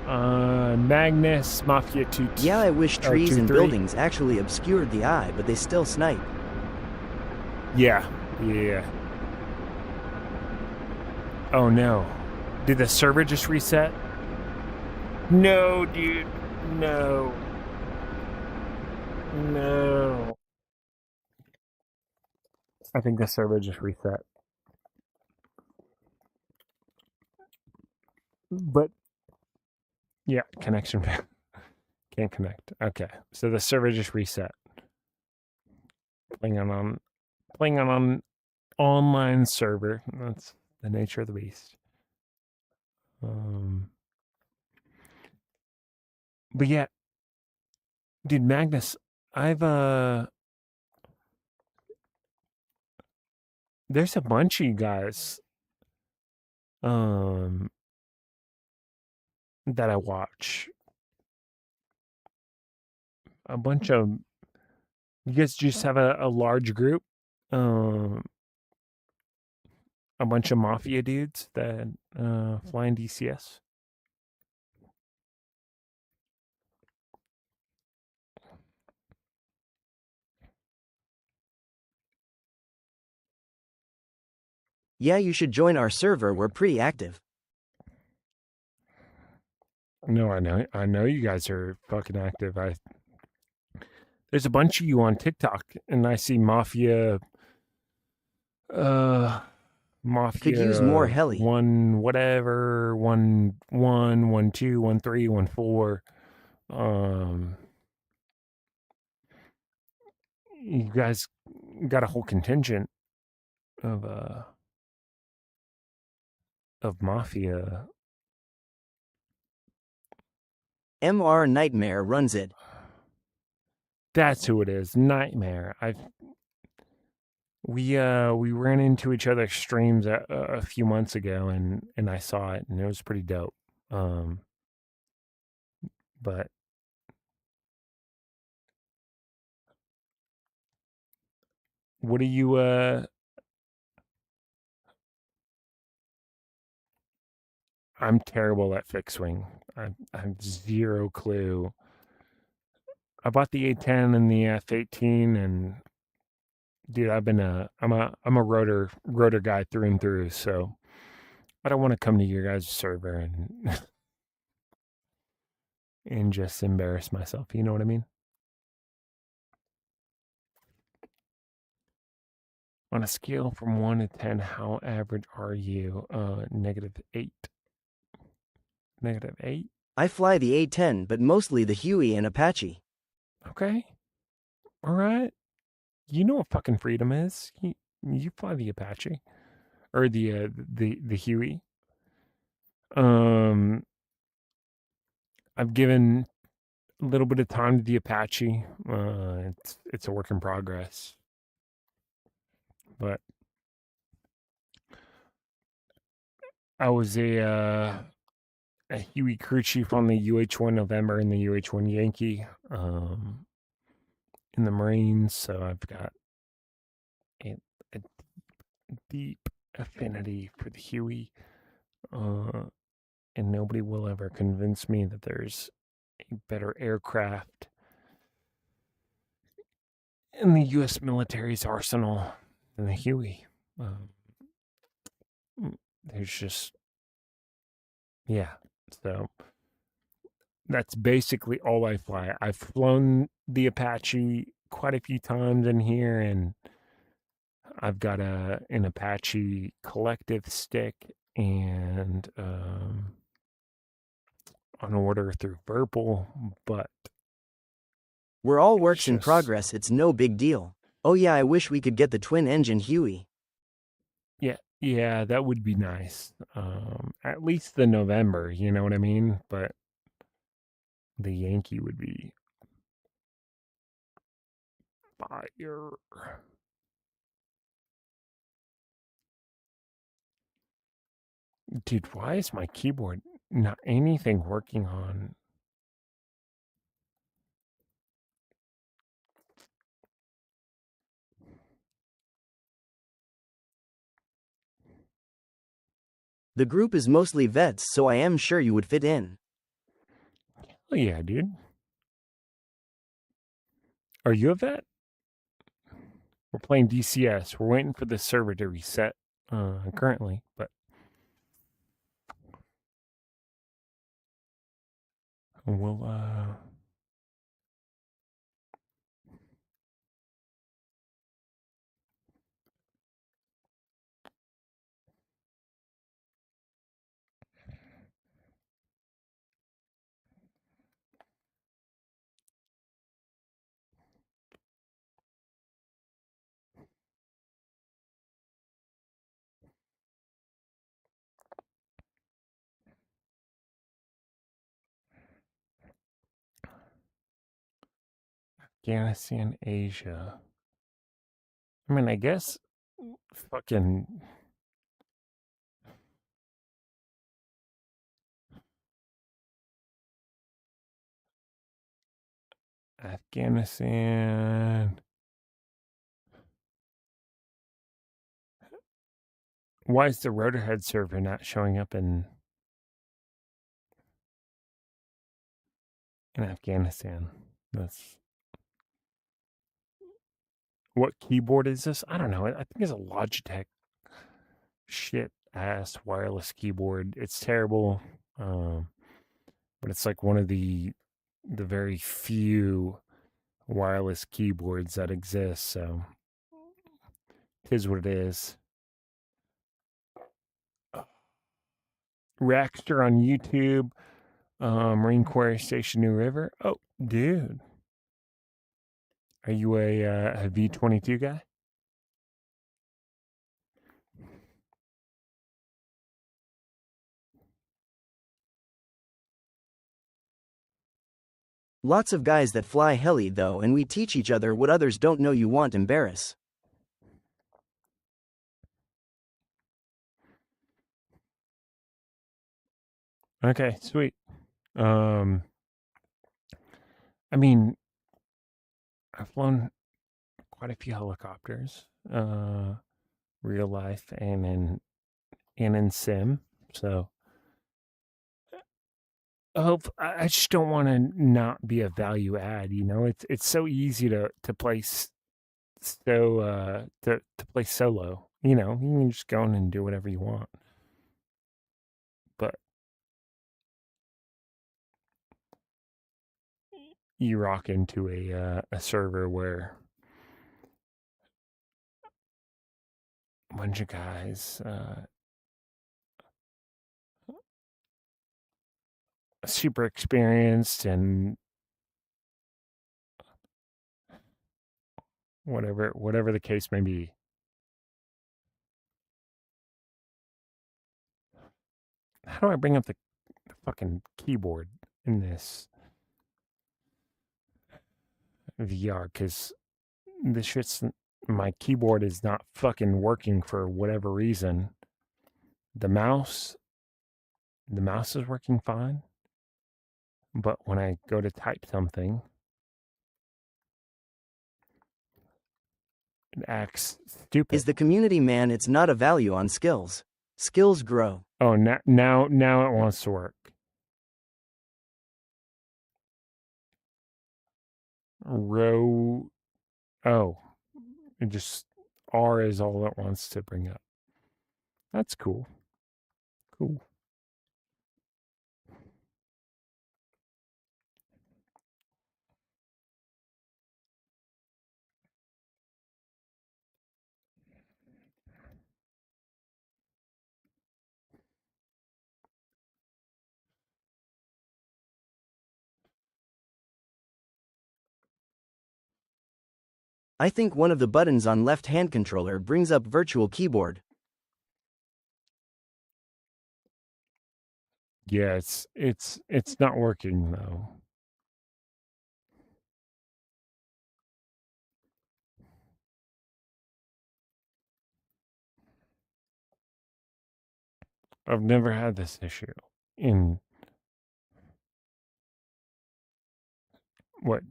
Magnus, Mafia 2. Yeah, I wish trees 2, and 3. buildings actually obscured the eye, but they still snipe. Yeah. Oh no. Did the server just reset? No, dude. No. I think the server just reset. But, yeah, connection. Can't connect. Okay, so the server just reset. Playing on an online server. That's the nature of the beast. But yeah, dude, Magnus, I've there's a bunch of you guys that I watch. A bunch of you guys just have a large group. A bunch of mafia dudes that fly in DCS. Yeah, you should join our server, we're pretty active. No, I know you guys are fucking active. There's a bunch of you on TikTok, and I see Mafia Could use more Mafia heli. 1 whatever, 1-1, 1-2, 1-3, 1-4. You guys got a whole contingent of Mafia. MR Nightmare runs it. That's who it is. Nightmare. We ran into each other's streams a few months ago, and I saw it, and it was pretty dope. But what do you I'm terrible at fixed wing. I have zero clue. I bought the A10 and the F18, and dude, I'm a rotor guy through and through. So I don't want to come to your guys' server and and just embarrass myself. You know what I mean? On a scale from 1 to 10, how average are you? -8. -8. I fly the A10, but mostly the Huey and Apache. Okay. All right. You know what fucking freedom is. You fly the Apache or the Huey. Um, I've given a little bit of time to the Apache. It's a work in progress, but I was a Huey crew chief on the UH-1 November and the UH-1 Yankee in the Marines, so I've got a deep affinity for the Huey, and nobody will ever convince me that there's a better aircraft in the U.S. military's arsenal than the Huey. There's just, yeah. So that's basically all I fly. I've flown the Apache quite a few times in here, and I've got an Apache collective stick and on order through Burple, but We're all it's works in just, progress, it's no big deal. Oh yeah, I wish we could get the twin-engine Huey. yeah, that would be nice. At least the November, you know what I mean? But the Yankee would be fire. Dude, why is my keyboard not anything working on? The group is mostly vets, so I am sure you would fit in. Oh, yeah, dude. Are you a vet? We're playing DCS. We're waiting for the server to reset currently, but we'll Afghanistan, Asia. I mean, I guess fucking Afghanistan. Why is the Rotorhead server not showing up in Afghanistan? That's what keyboard is this? I don't know. I think it's a Logitech shit ass wireless keyboard. It's terrible, but it's like one of the very few wireless keyboards that exist. So it is what it is. Rackster on YouTube. Marine Corps Station New River. Oh, dude. Are you a V-22 guy? Lots of guys that fly heli though, and we teach each other what others don't know you want embarrass. Okay, sweet. I mean, I've flown quite a few helicopters, real life and in sim. So I just don't want to not be a value add. You know, it's so easy to play to play solo. You know, you can just go in and do whatever you want. But you rock into a server where a bunch of guys super experienced and whatever the case may be. How do I bring up the fucking keyboard in this VR? Because this shit's my keyboard is not fucking working for whatever reason. The mouse is working fine, but when I go to type something, it acts stupid. Is the community man, it's not a value on skills. Skills grow. Oh, now it wants to work. Row. Oh, it just R is all it wants to bring up. That's cool. Cool. I think one of the buttons on left hand controller brings up virtual keyboard. Yeah, it's not working though. I've never had this issue in what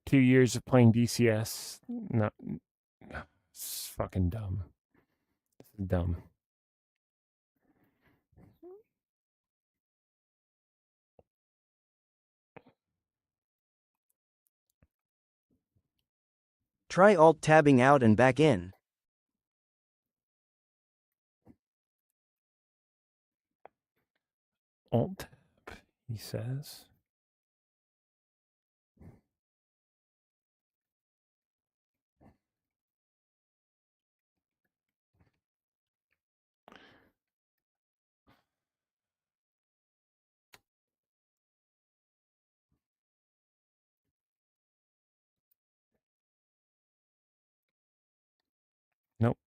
2 years of playing DCS. Not it's fucking dumb. This is dumb. Try alt tabbing out and back in. Alt tab, he says. Nope,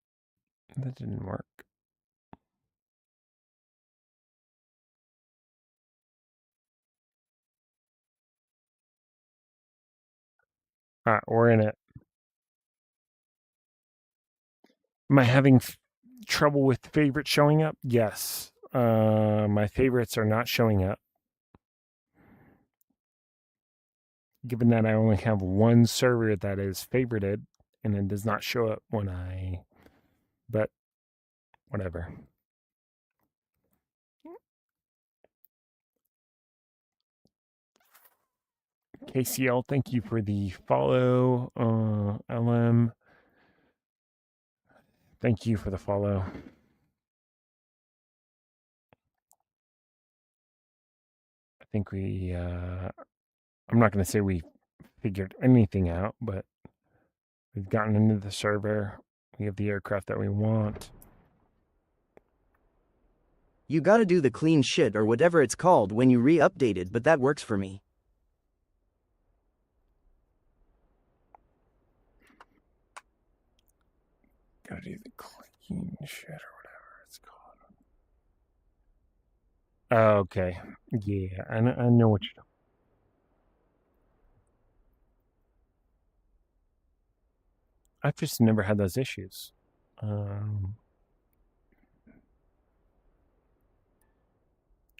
that didn't work. All right, we're in it. Am I having trouble with favorites showing up? Yes. My favorites are not showing up. Given that I only have one server that is favorited, and it does not show up when I. But whatever. KCL, thank you for the follow. LM, thank you for the follow. I think I'm not going to say we figured anything out, but we've gotten into the server. We have the aircraft that we want. You gotta do the clean shit or whatever it's called when you re-update it, but that works for me. Gotta do the clean shit or whatever it's called. Okay. Yeah, I know what you're doing. I've just never had those issues.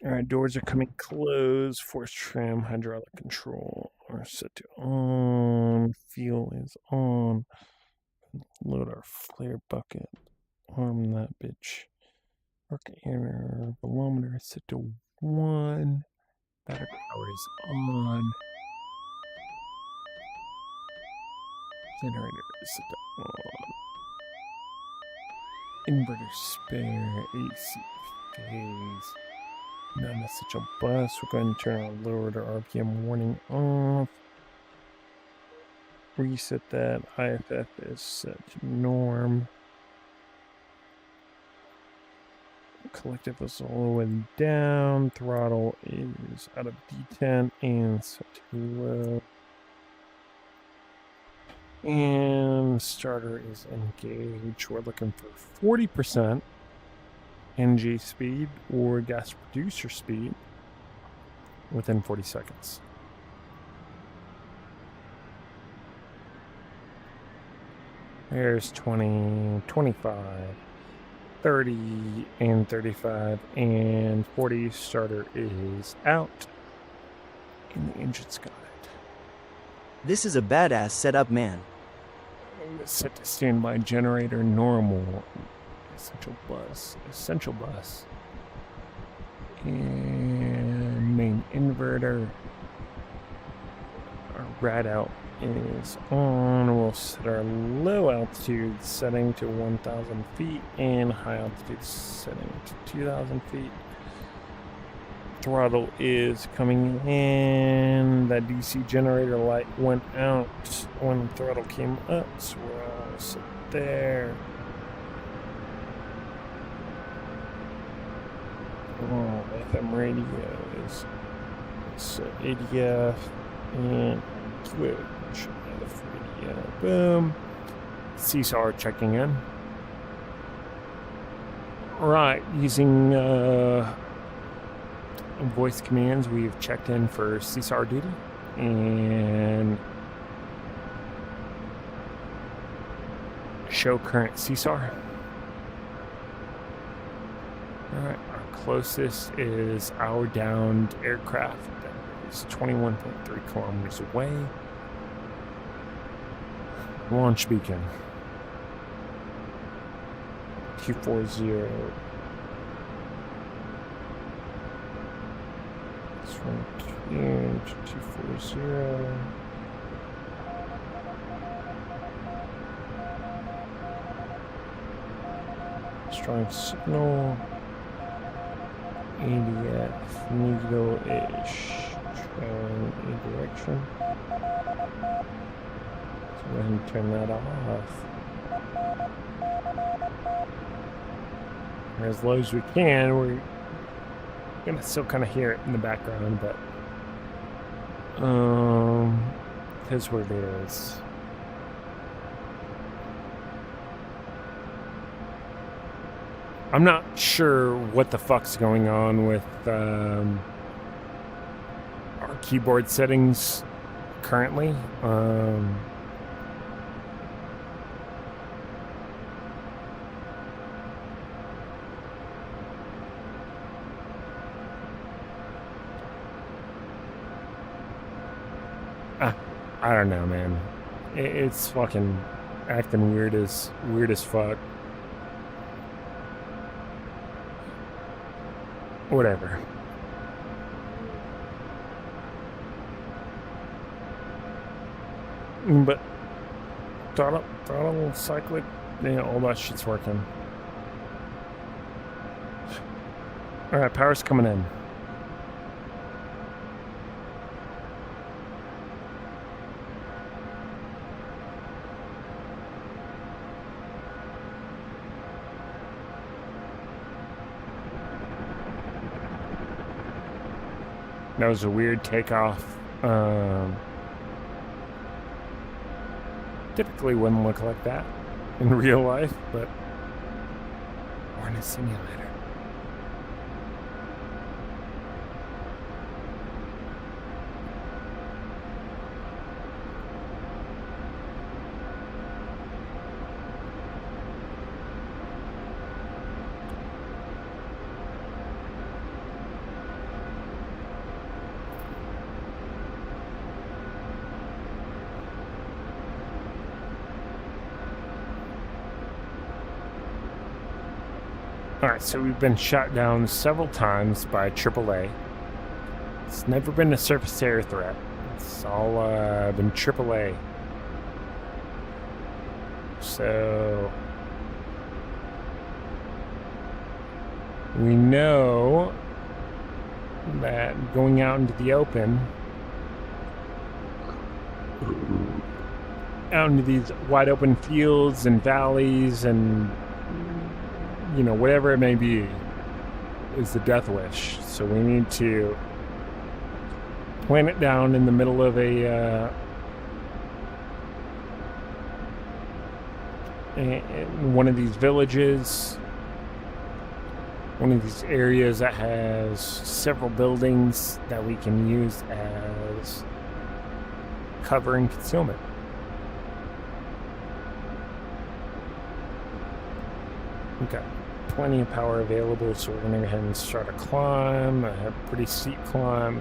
Alright, doors are coming closed. Force trim, hydraulic control are set to on. Fuel is on. Load our flare bucket. Arm that bitch. Arc air barometer is set to 1. Battery power is on. Generator is set to on. Inverter spare. AC phase. Non-essential bus. We're going to turn our lowered RPM warning off. Reset that. IFF is set to norm. Collective is all the way down. Throttle is out of D10 and set to low. And starter is engaged. We're looking for 40% NG speed or gas producer speed within 40 seconds. There's 20, 25, 30, and 35, and 40. Starter is out, and the engine's got it. This is a badass setup, man. Set to standby generator normal. Essential bus. And main inverter. Our rad out is on. We'll set our low altitude setting to 1,000 feet and high altitude setting to 2,000 feet. Throttle is coming in. That DC generator light went out when the throttle came up, so we're all set there. Oh, FM radio is ADF and Twitch F radio. Boom. CSAR checking in. Right, using voice commands, we've checked in for CSAR duty and show current CSAR. Alright, our closest is our downed aircraft that is 21.3 kilometers away. Launch beacon. 240. Frontier 240. Strong signal. ADF needle-ish. Trailing a direction. So go ahead and turn that off. Or as low as we can. We're gonna still kind of hear it in the background, but it is what it is. I'm not sure what the fuck's going on with our keyboard settings currently. I don't know, man. It's fucking acting weird as fuck. Whatever. But throttle, cyclic, yeah, all that shit's working. All right, power's coming in. That was a weird takeoff. Typically wouldn't look like that in real life, but we're in a simulator. Alright, so we've been shot down several times by AAA. It's never been a surface air threat. It's all been AAA. So we know that going out into the open, out into these wide open fields and valleys and whatever it may be, is the death wish. So we need to plant it down in the middle of in one of these villages, one of these areas that has several buildings that we can use as cover and concealment. Okay. Plenty of power available, so we're going to go ahead and start a climb, a pretty steep climb.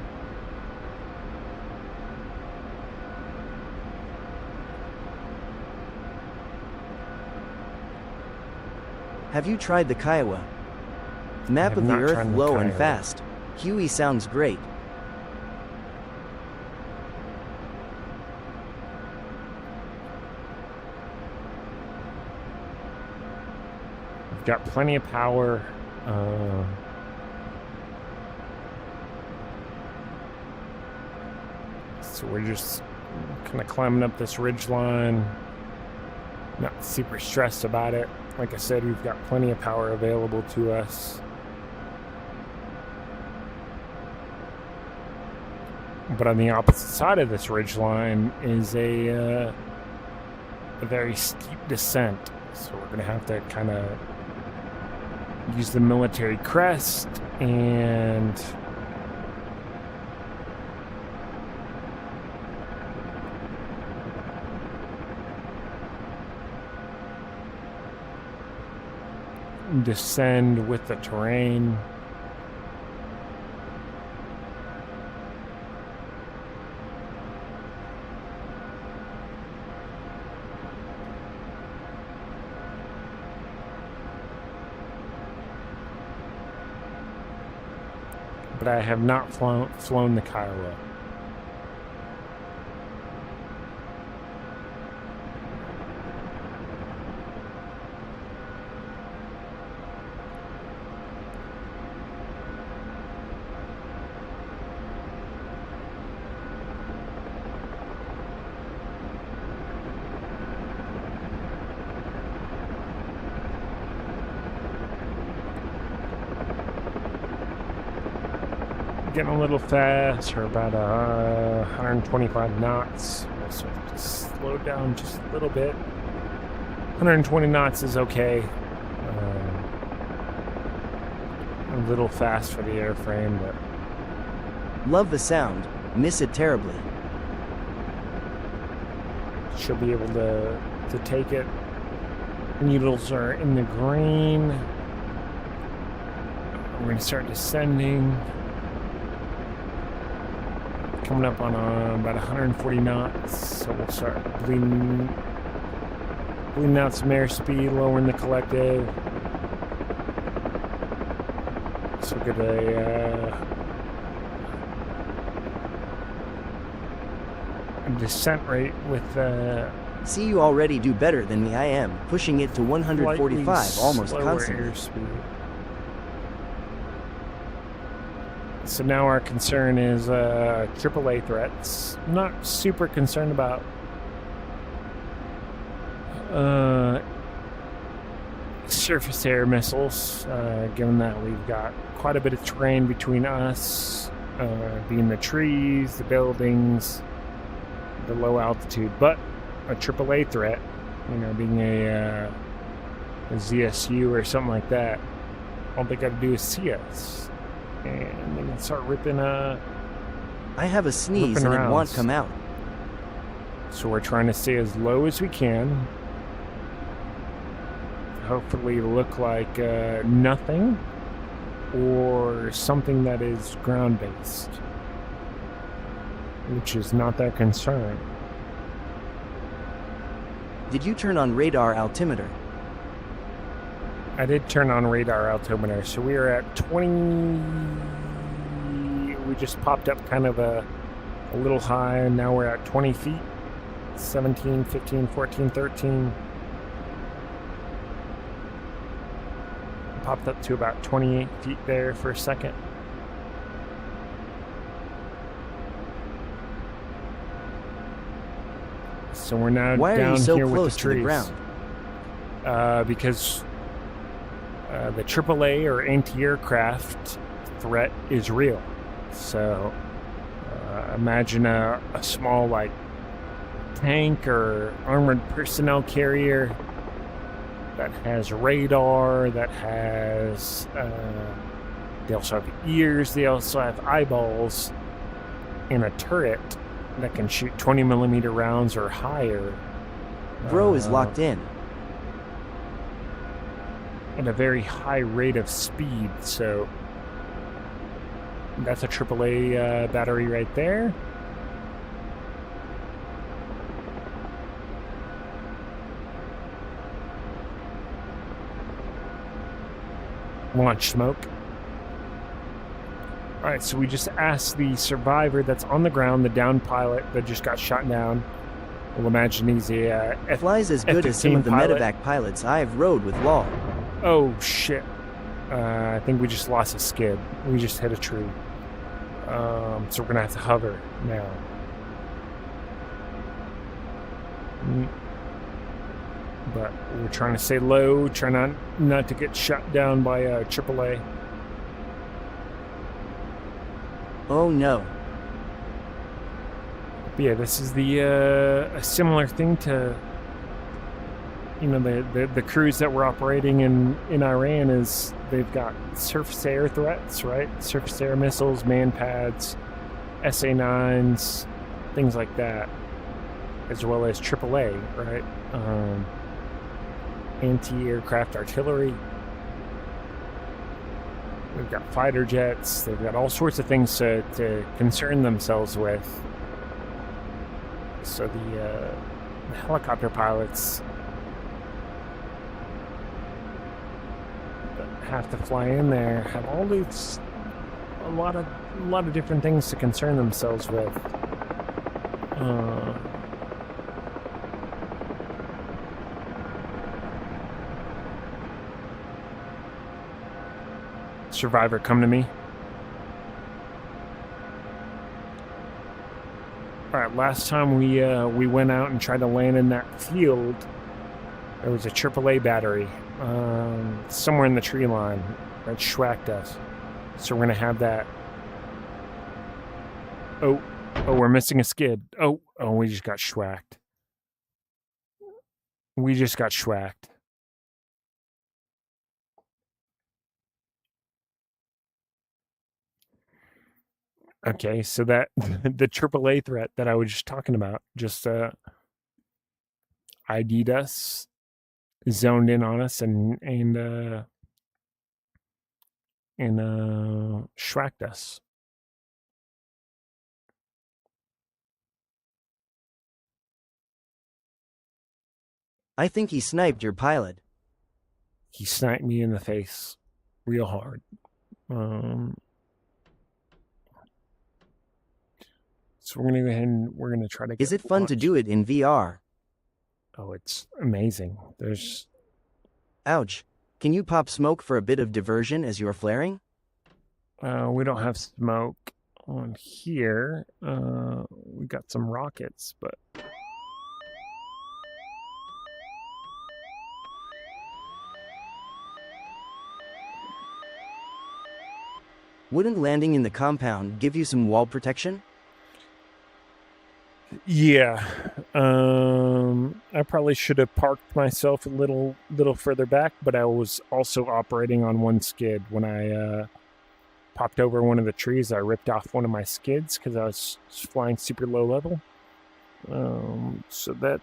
Have you tried the Kiowa? Map of the Earth low and fast. Huey sounds great. Got plenty of power. So we're just kind of climbing up this ridge line. Not super stressed about it. Like I said, we've got plenty of power available to us. But on the opposite side of this ridge line is a very steep descent. So we're going to have to kind of use the military crest and descend with the terrain. But I have not flown the Kiowa. Getting a little fast, or about 125 knots. So just slow down just a little bit. 120 knots is okay. A little fast for the airframe, but love the sound. Miss it terribly. Should be able to take it. Needles are in the green. We're going to start descending. Coming up on about 140 knots, so we'll start bleeding out some airspeed, lowering the collective. So get a descent rate with See, you already do better than me. I am pushing it to 145 almost constantly. Airspeed. So now our concern is AAA threats. I'm not super concerned about surface air missiles, given that we've got quite a bit of terrain between us being the trees, the buildings, the low altitude, but a AAA threat, being a ZSU or something like that. All they got to do is see us, and they can start ripping. I have a sneeze and it won't come out. So we're trying to stay as low as we can. Hopefully look like nothing or something that is ground-based, which is not their concern. Did you turn on radar altimeter? I did turn on radar altimeter, so we are at 20. We just popped up kind of a little high, and now we're at 20 feet. 17, 15, 14, 13. Popped up to about 28 feet there for a second. So we're now Why are down you so here close with the to the trees. ground? Because the AAA or anti-aircraft threat is real. So imagine a small like tank or armored personnel carrier that has radar, that has they also have ears, they also have eyeballs, and a turret that can shoot 20 millimeter rounds or higher. Bro is locked in. At a very high rate of speed, so that's a AAA battery right there. Launch smoke. Alright, so we just asked the survivor that's on the ground, the down pilot that just got shot down. We'll imagine he's a flies as good as some of the pilot. medevac pilots I've rode with law. Oh shit. I think we just lost a skid. We just hit a tree. So we're gonna have to hover now. But we're trying to stay low, try not to get shot down by a AAA. Oh no. But yeah, this is the a similar thing to the crews that we're operating in Iran. Is they've got surface air threats, right? Surface air missiles, man pads, SA-9s, things like that, as well as AAA, right? Anti-aircraft artillery. They've got fighter jets. They've got all sorts of things to concern themselves with. So the helicopter pilots that have to fly in there have all these a lot of different things to concern themselves with. Survivor, come to me. All right, last time we went out and tried to land in that field, there was a AAA battery somewhere in the tree line that schwacked us. So we're gonna have that. Oh, we're missing a skid. Oh, we just got schwacked. We just got schwacked. Okay, so that the AAA threat that I was just talking about just ID'd us, zoned in on us, and schwacked us. I think he sniped your pilot. He sniped me in the face real hard. So we're gonna go ahead and we're gonna try to get. Is it fun to do it in VR? Oh, it's amazing. There's. Ouch. Can you pop smoke for a bit of diversion as you're flaring? We don't have smoke on here. We got some rockets, but. Wouldn't landing in the compound give you some wall protection? Yeah. I probably should have parked myself a little further back, but I was also operating on one skid. When I popped over one of the trees, I ripped off one of my skids because I was flying super low level. So that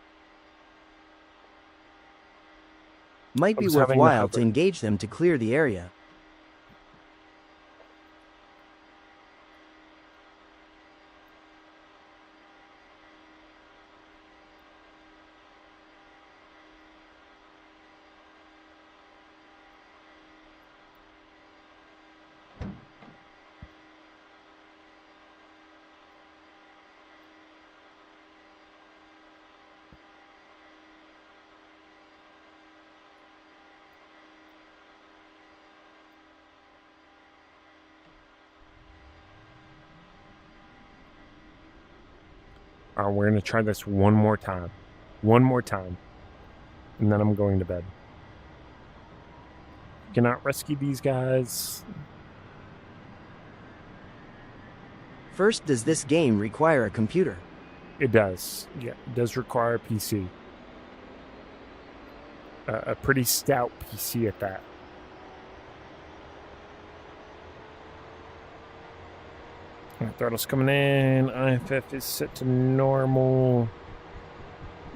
might be worthwhile to engage them to clear the area. We're going to try this one more time. One more time. And then I'm going to bed. Cannot rescue these guys. First, does this game require a computer? It does. Yeah, it does require a PC. A pretty stout PC at that. Throttle's coming in. IFF is set to normal.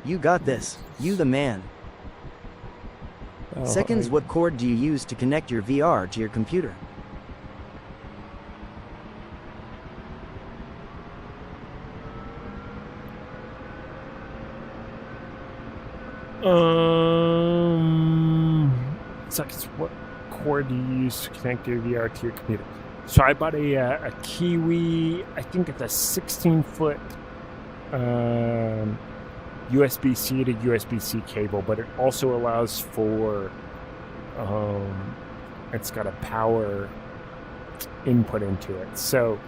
You got this. You the man. Seconds, what cord do you use to connect your VR to your computer? Seconds, what cord do you use to connect your VR to your computer? So I bought a Kiwi, I think it's a 16-foot USB-C to USB-C cable, but it also allows for, it's got a power input into it. So,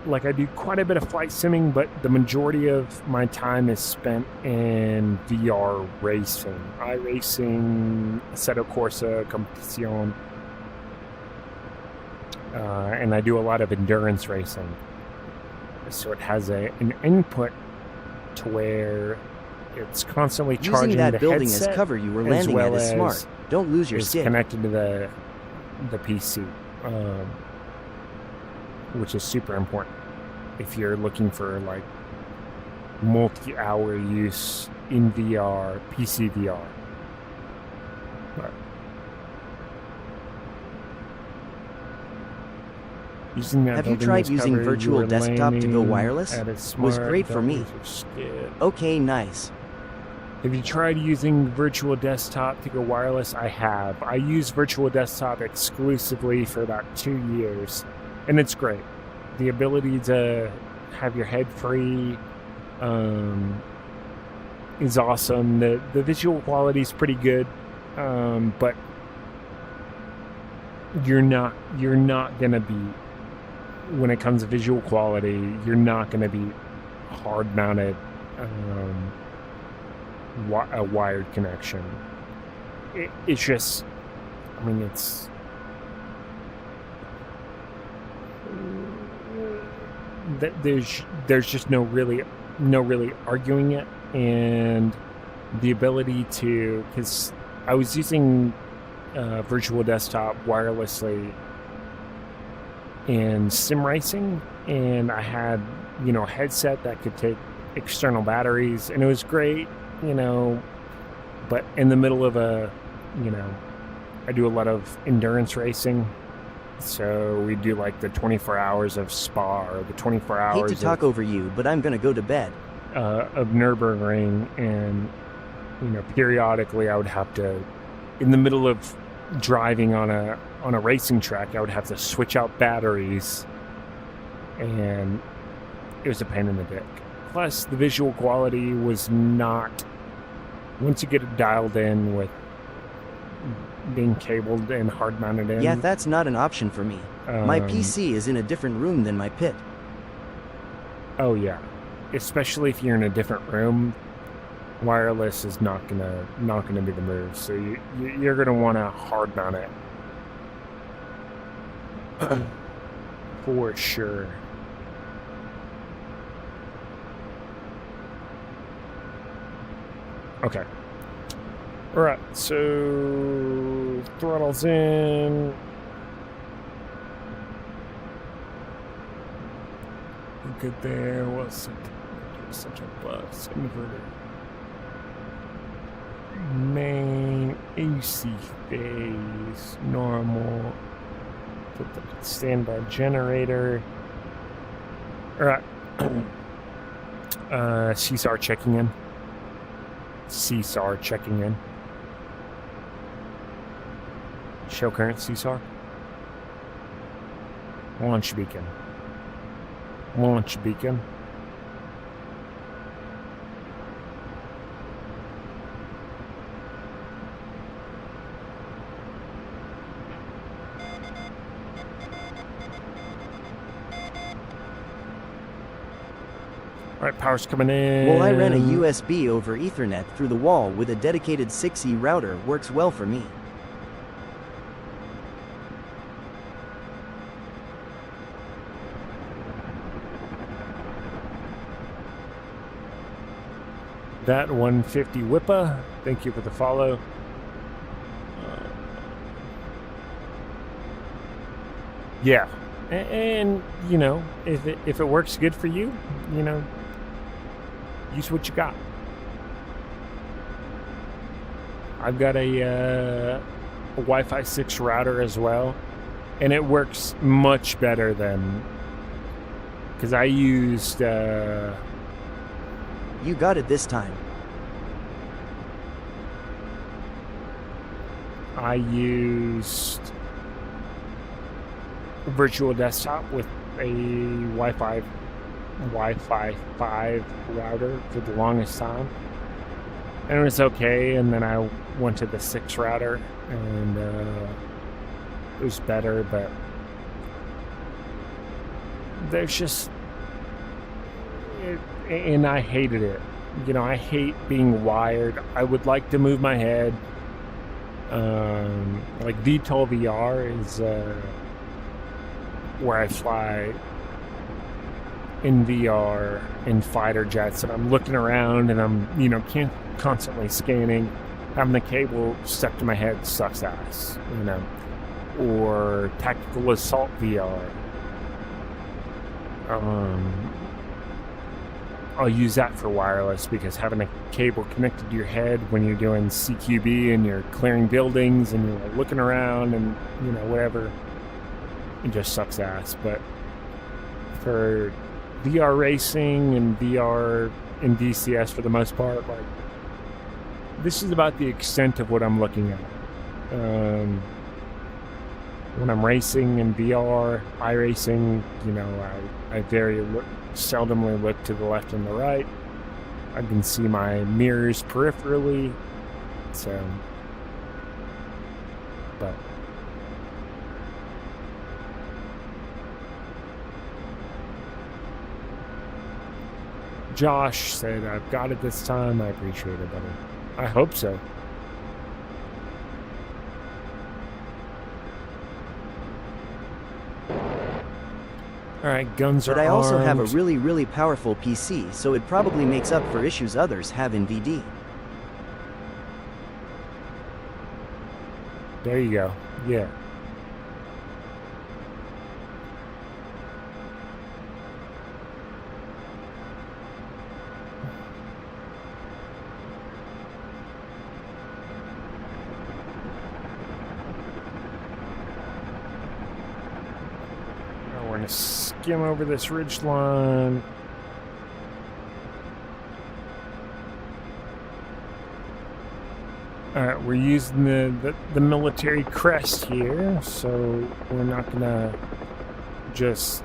like, I do quite a bit of flight simming, but the majority of my time is spent in VR racing. iRacing, Assetto Corsa, Competizione. And I do a lot of endurance racing. So it has an input to where it's constantly charging using that the building headset as cover you were landing at is smart. Don't lose your skid. Connected to the PC, which is super important if you're looking for like multi-hour use in VR, PC VR. But have you tried using virtual desktop to go wireless? Was great for me. Okay, nice. Have you tried using virtual desktop to go wireless? I have. I use virtual desktop exclusively for about 2 years, and it's great. The ability to have your head free is awesome. The visual quality is pretty good, but you're not gonna be, when it comes to visual quality, you're not going to be hard mounted a wired connection. It's just, I mean, it's there's just no really arguing it, and the ability to, because I was using virtual desktop wirelessly in sim racing, and I had, a headset that could take external batteries, and it was great, but in the middle of I do a lot of endurance racing, so we do like the 24 hours of Spa, or the 24 hours hate to talk over you, but I'm gonna go to bed. Of Nürburgring, and periodically I would have to, in the middle of driving on a racing track, I would have to switch out batteries, and it was a pain in the dick. Plus, the visual quality was not, once you get it dialed in with being cabled and hard mounted in. Yeah, that's not an option for me. My PC is in a different room than my pit. Oh yeah, especially if you're in a different room, wireless is not gonna be the move. So you're gonna want to hard mount it. For sure. Okay. All right, so throttle's in. Good there. What's it? Such a bus inverter. Main AC phase normal. Put the standby generator. All right. CSAR checking in. CSAR checking in. Show current CSAR. Launch beacon. Launch beacon. All right, power's coming in. Well, I ran a USB over Ethernet through the wall with a dedicated 6E router. Works well for me. That 150 Whippa, thank you for the follow. Yeah, and you know, if it works good for you, you know, use what you got. I've got a Wi-Fi 6 router as well, and it works much better than, because I used. You got it this time. I used a virtual desktop with a Wi-Fi 5 router for the longest time, and it was okay. And then I went to the 6 router, and it was better. But there's just. And I hated it. You know, I hate being wired. I would like to move my head. Like VTOL VR is where I fly in VR in fighter jets, and I'm looking around and I'm, you know, constantly scanning. Having the cable stuck to my head sucks ass, you know. Or tactical assault VR. I'll use that for wireless, because having a cable connected to your head when you're doing CQB and you're clearing buildings and you're looking around and, you know, whatever, it just sucks ass. But for VR racing and VR and DCS for the most part, like, this is about the extent of what I'm looking at. When I'm racing in VR, iRacing, you know, I very seldomly look to the left and the right. I can see my mirrors peripherally, so, but Josh said, I've got it this time. I appreciate it, buddy. I hope so. Alright, guns are armed. But I also have a really powerful PC, so it probably makes up for issues others have in VD. There you go. Yeah. We're going to skim over this ridge line. Alright, we're using the military crest here, so we're not going to just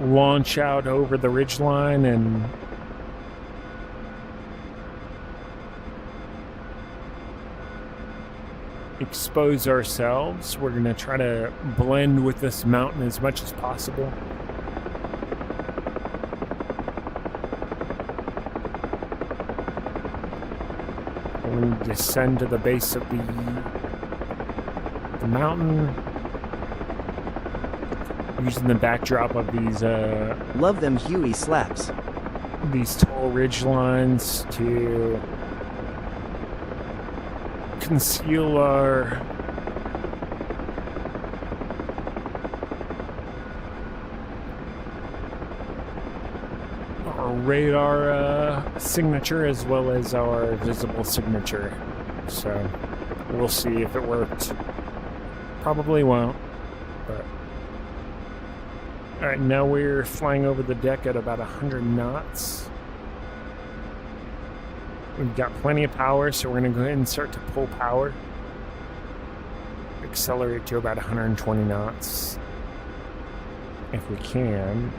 launch out over the ridge line and expose ourselves. We're going to try to blend with this mountain as much as possible. We're going to descend to the base of the mountain. using the backdrop of these love them Huey slaps. These tall ridge lines to conceal our radar signature as well as our visible signature. So we'll see if it worked. Probably won't, but all right, now we're flying over the deck at about 100 knots. We've got plenty of power, so we're going to go ahead and start to pull power. Accelerate to about 120 knots if we can.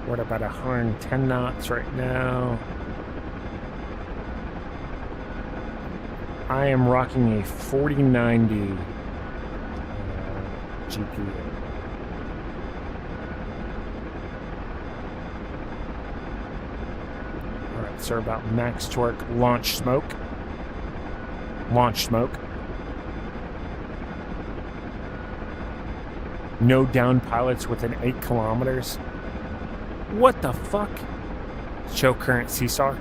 We're at about 110 knots right now. I am rocking a 4090 GPU. Alright, so about max torque, launch smoke. Launch smoke. No down pilots within 8 kilometers. What the fuck? Show current CSAR.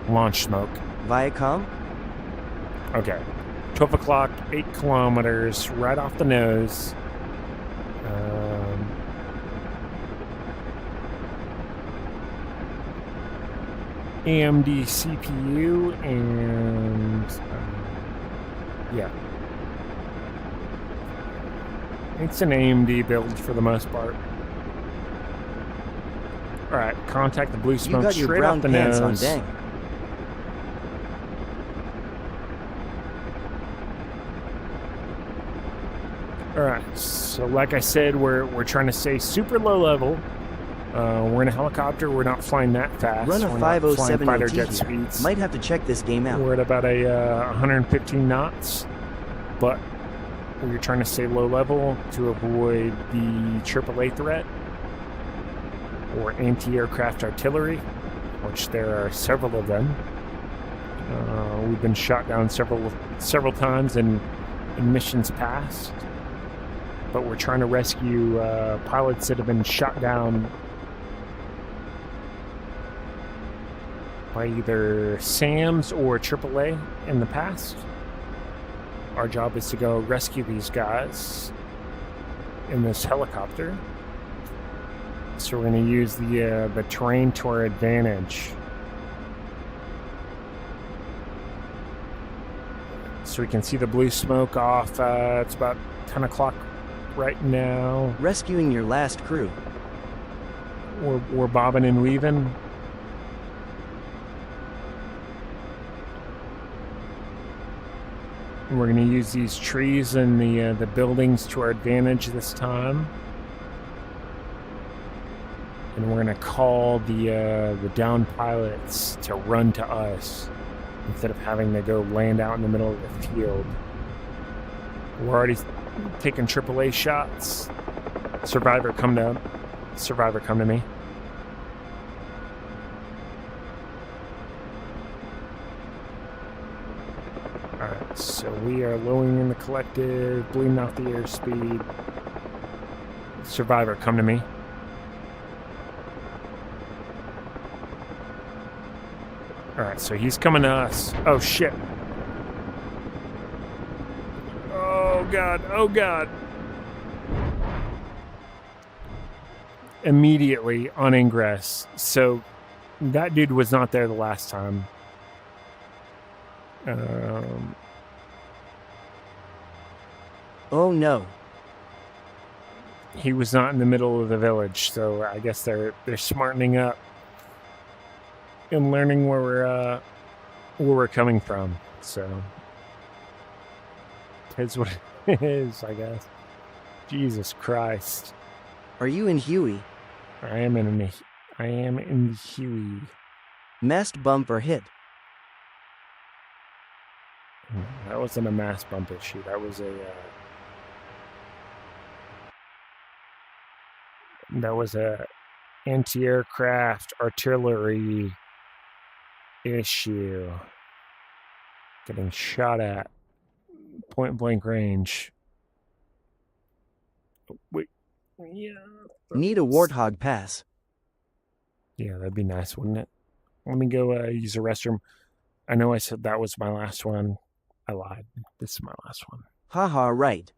Launch smoke. Viacom? Okay. 12 o'clock, 8 kilometers, right off the nose. AMD CPU and yeah. It's an AMD build for the most part. Alright, contact the blue smoke you got your straight brown off the pants nose. On, dang. Alright, so like I said, we're trying to stay super low level. We're in a helicopter, we're not flying that fast. Run a we're 507 fighter OT jet here. speeds. Might have to check this game out. We're at about a 115 knots, but we're trying to stay low level to avoid the AAA threat or anti-aircraft artillery, which there are several of them. We've been shot down several times in missions past, but we're trying to rescue pilots that have been shot down by either SAMs or AAA in the past. Our job is to go rescue these guys in this helicopter. So we're going to use the terrain to our advantage. So we can see the blue smoke off. It's about 10 o'clock right now. Rescuing your last crew. We're bobbing and weaving. And we're going to use these trees and the buildings to our advantage this time. And we're going to call the downed pilots to run to us instead of having to go land out in the middle of the field. We're already taking AAA shots. Survivor, come down. Survivor, come to me. Alright, so we are lowering in the collective, bleeding off the airspeed. Survivor, come to me. Alright, so he's coming to us. Oh, shit. Oh, God. Oh, God. Immediately on ingress. So that dude was not there the last time. Oh, no. He was not in the middle of the village, so I guess they're smartening up and learning where we're coming from. So it's what it is, I guess. Jesus Christ. Are you in Huey? I am in Huey. Mast bump or hit? That wasn't a mass bump issue. That was a anti-aircraft artillery issue. Getting shot at. Point blank range. Wait. Yeah. Need a warthog pass. Yeah, that'd be nice, wouldn't it? Let me go use the restroom. I know I said that was my last one. I lied. This is my last one. Haha, right.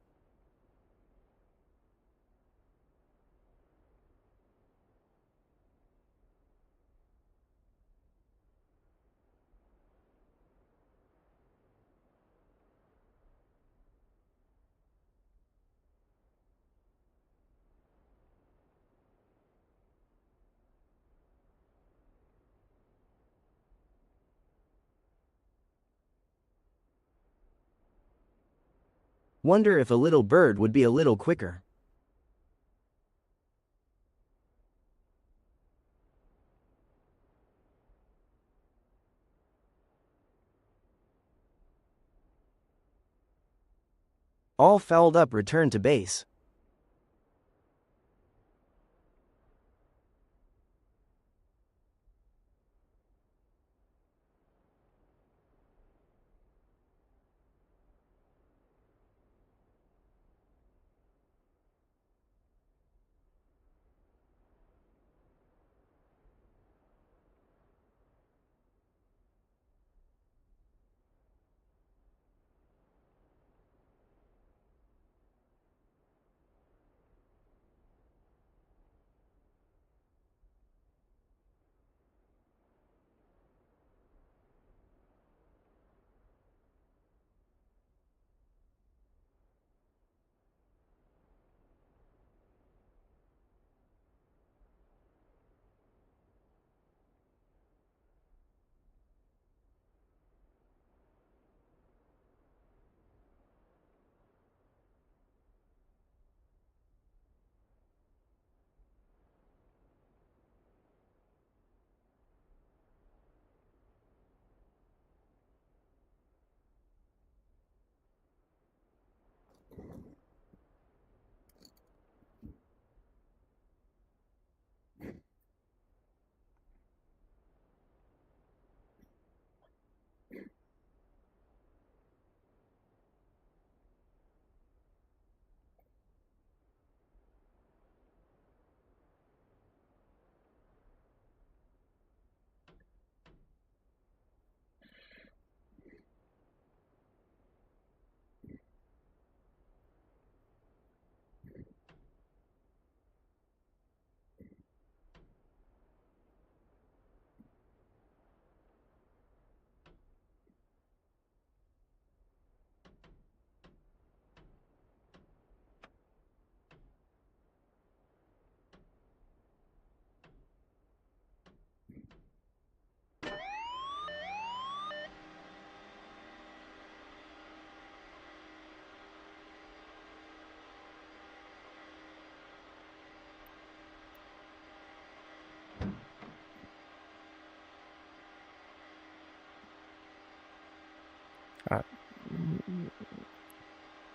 Wonder if a little bird would be a little quicker. All fouled up, return to base.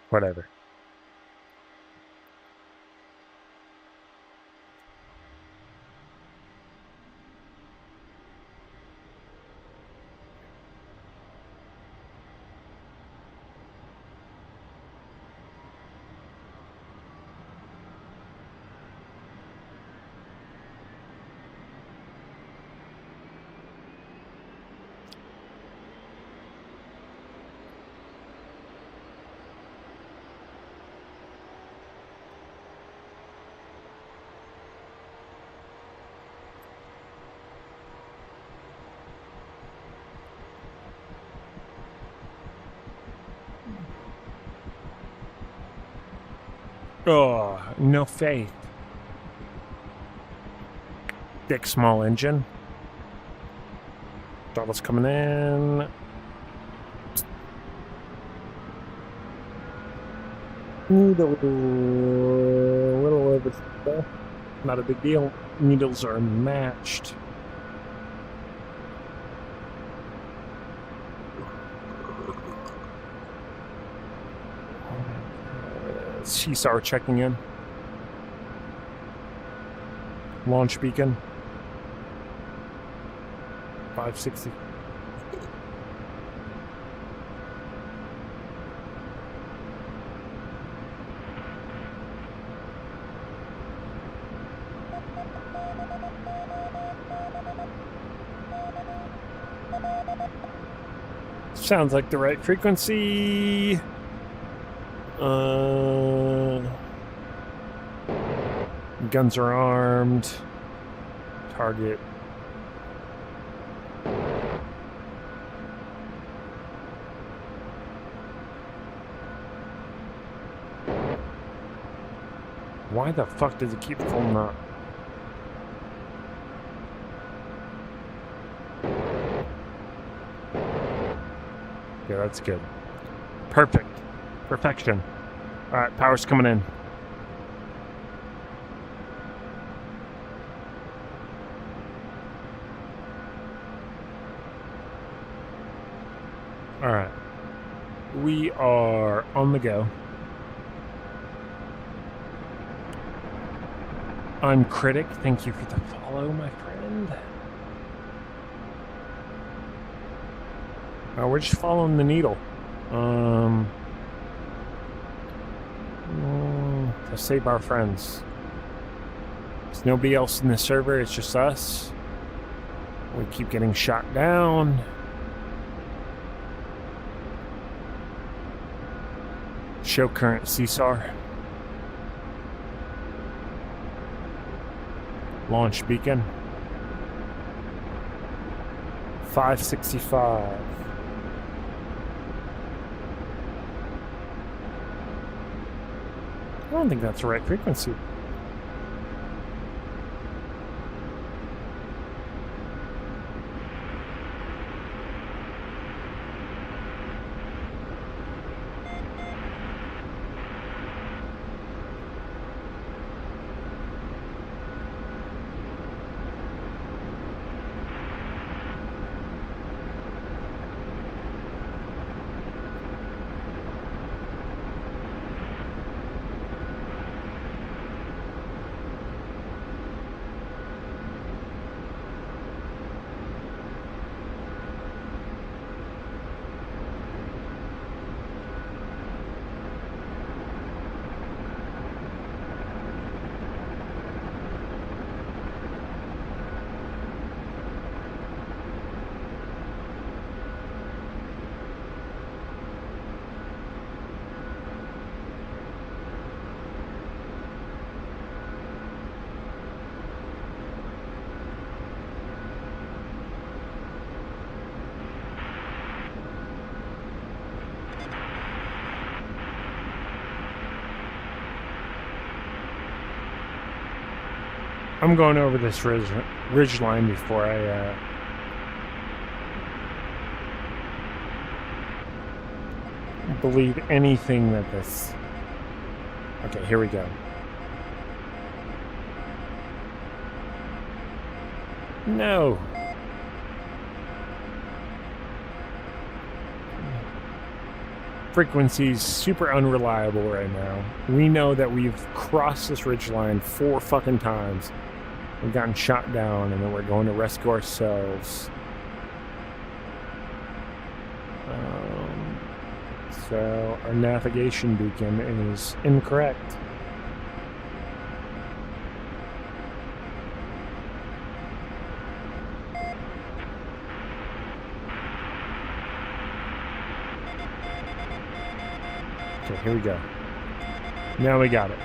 Whatever. Oh, no faith. Thick, small engine. Throttle's coming in. Needle. A little over. Not a big deal. Needles are matched. CSAR checking in. Launch beacon. 560. Sounds like the right frequency. Guns are armed. Target. Why the fuck does it keep pulling up? Yeah, that's good. Perfect. Perfection. Alright, power's coming in. Alright. We are on the go. I'm Critic. Thank you for the follow, my friend. We're just following the needle. To save our friends. There's nobody else in the server, it's just us. We keep getting shot down. Show current CSAR. Launch beacon. 565. I don't think that's the right frequency. I'm going over this ridge line before I believe anything that this... Okay, here we go. No. Frequency's super unreliable right now. We know that we've crossed this ridge line 4 fucking times. We've gotten shot down, and then we're going to rescue ourselves. So our navigation beacon is incorrect. Okay, here we go. Now we got it.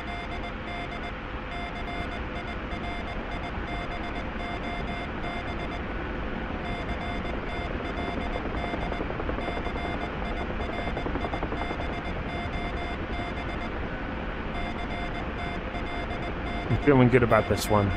I'm feeling good about this one.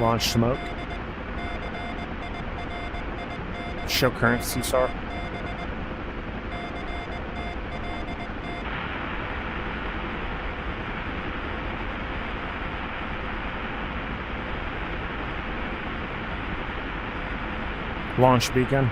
Launch smoke. Show current CSAR. Launch beacon.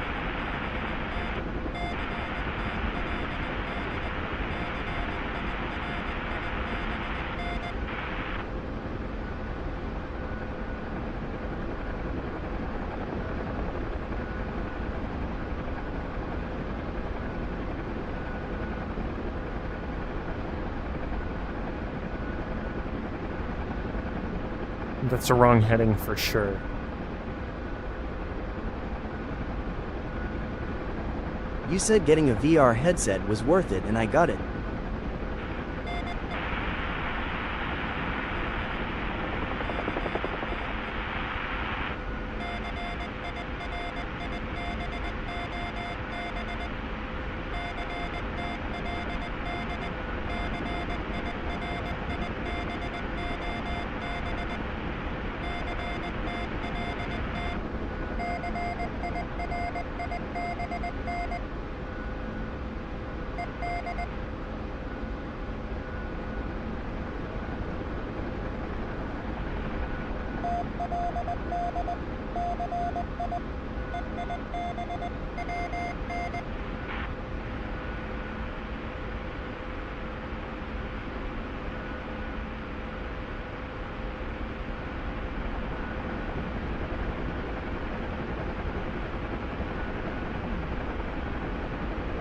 That's the wrong heading for sure. You said getting a VR headset was worth it, and I got it.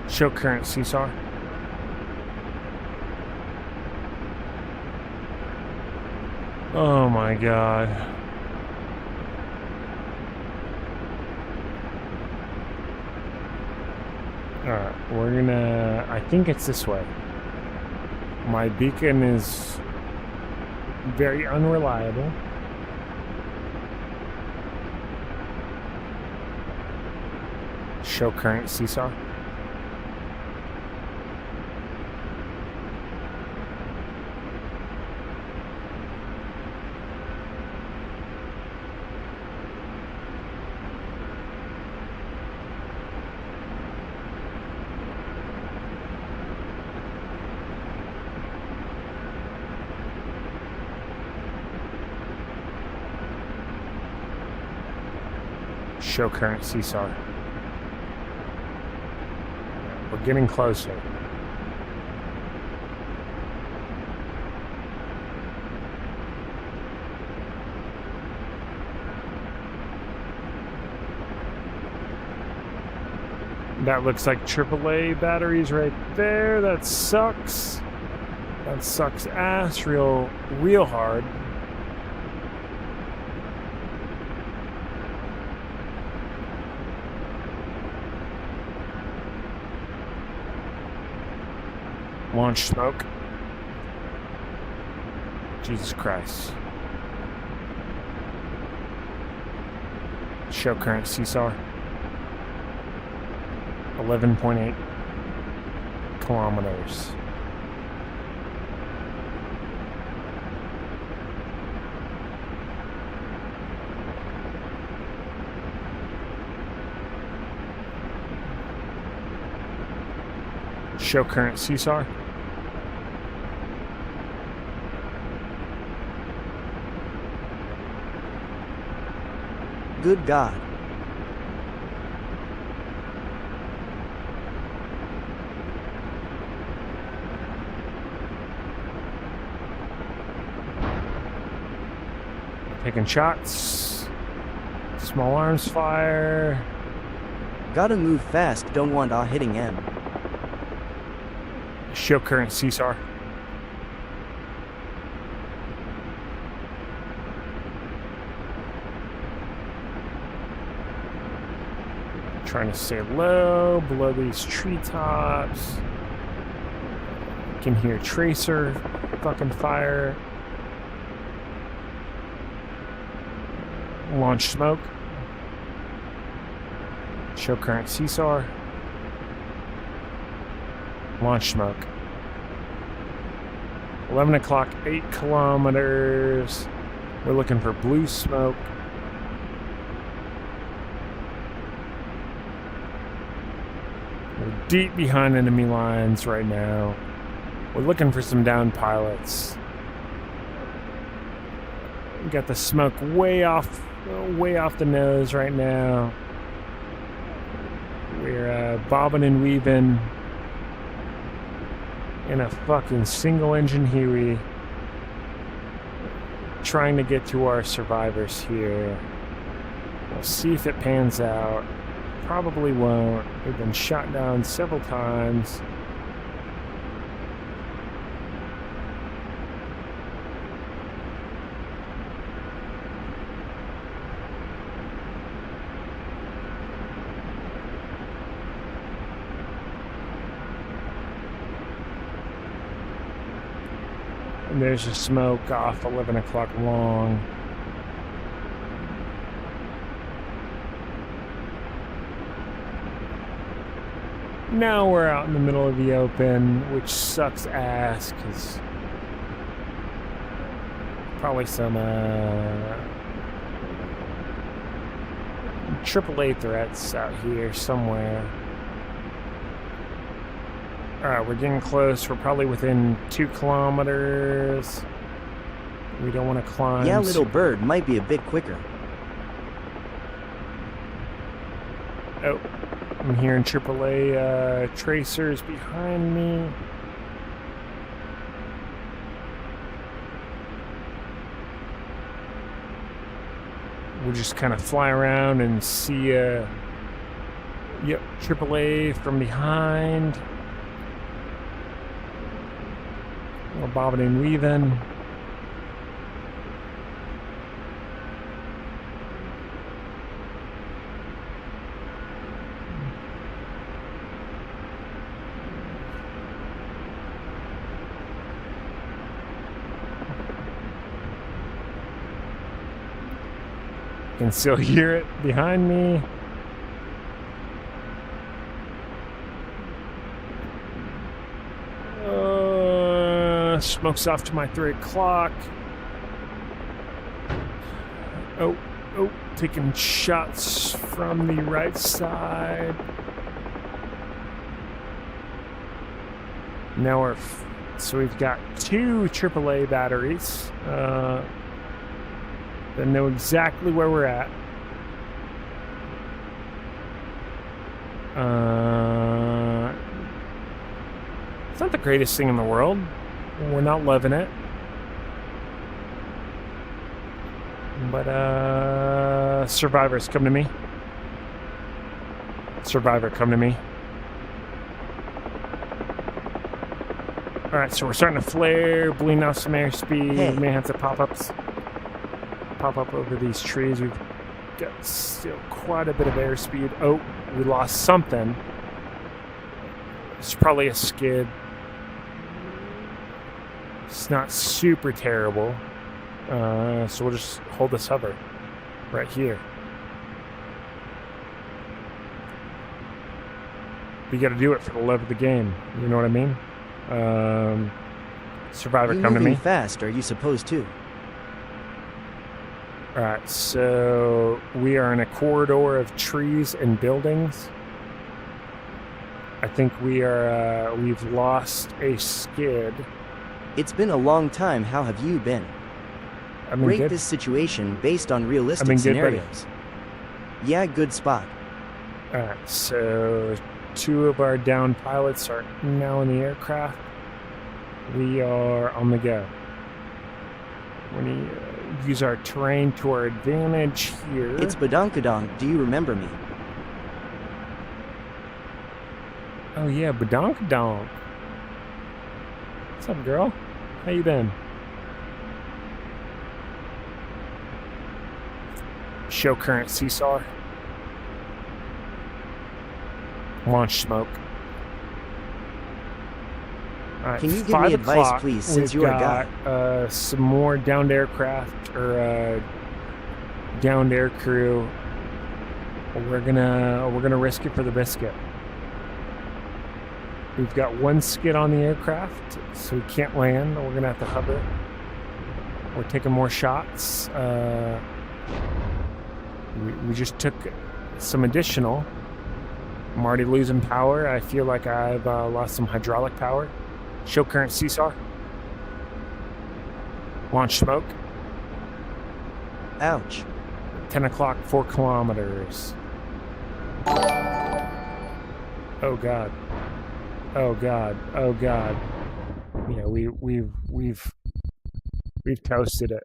Show current seesaw. Oh my god. Alright, we're gonna... I think it's this way. My beacon is very unreliable. Show current seesaw. Show current seesaw. We're getting closer. That looks like AAA batteries right there. That sucks. That sucks ass real hard. Launch smoke. Jesus Christ. Show current seesaw. 11.8 kilometers. Show current seesaw. Good God. Taking shots. Small arms fire. Gotta move fast, don't want hitting M. Show current seesaw. Trying to stay low, below these treetops. Can hear tracer fucking fire. Launch smoke. Show current seesaw. Launch smoke. 11 o'clock, 8 kilometers. We're looking for blue smoke. We're deep behind enemy lines right now. We're looking for some downed pilots. We got the smoke way off the nose right now. We're bobbing and weaving in a fucking single-engine Huey, trying to get to our survivors here. We'll see if it pans out. Probably won't. We've been shot down several times. And there's a smoke off 11 o'clock long. Now we're out in the middle of the open, which sucks ass, because probably some AAA threats out here somewhere. Alright, we're getting close. We're probably within 2 kilometers. We don't want to climb. Yeah, little bird might be a bit quicker. Oh, I'm hearing AAA tracers behind me. We'll just kind of fly around and see, yep, AAA from behind. We're bobbing and weaving. You can still hear it behind me. Smoke's off to my 3 o'clock. Oh, taking shots from the right side. Now so we've got 2 AAA batteries. They know exactly where we're at. It's not the greatest thing in the world. We're not loving it. But, survivors, come to me. Survivor, come to me. Alright, so we're starting to flare, bleeding off some airspeed. Hey. We may have to pop up over these trees. We've got still quite a bit of airspeed. Oh, we lost something. It's probably a skid. It's not super terrible. So we'll just hold this hover right here. You got to do it for the love of the game. You know what I mean? Survivor, You come to moving me. fast, are you supposed to? Alright, so we are in a corridor of trees and buildings. I think we've lost a skid. It's been a long time. How have you been? I mean, Rate good. this situation based on realistic good, buddy. scenarios. Yeah, good spot. Alright, so 2 of our downed pilots are now in the aircraft. We are on the go. We're going to use our terrain to our advantage here. It's Badonkadonk, do you remember me? Oh yeah, badonkadonk. What's up, girl? How you been? Show current seesaw. Launch smoke. All right, Can you give 5 me advice, o'clock, please, since we've you're a guy? got some more downed aircraft or downed air crew. We're gonna risk it for the biscuit. We've got 1 skid on the aircraft, so we can't land. We're gonna have to hover. We're taking more shots. We just took some additional. I'm already losing power. I feel like I've lost some hydraulic power. Show current seesaw. Launch smoke. Ouch. 10 o'clock, 4 kilometers. Oh God. Oh God. Oh God. Yeah, we've toasted it.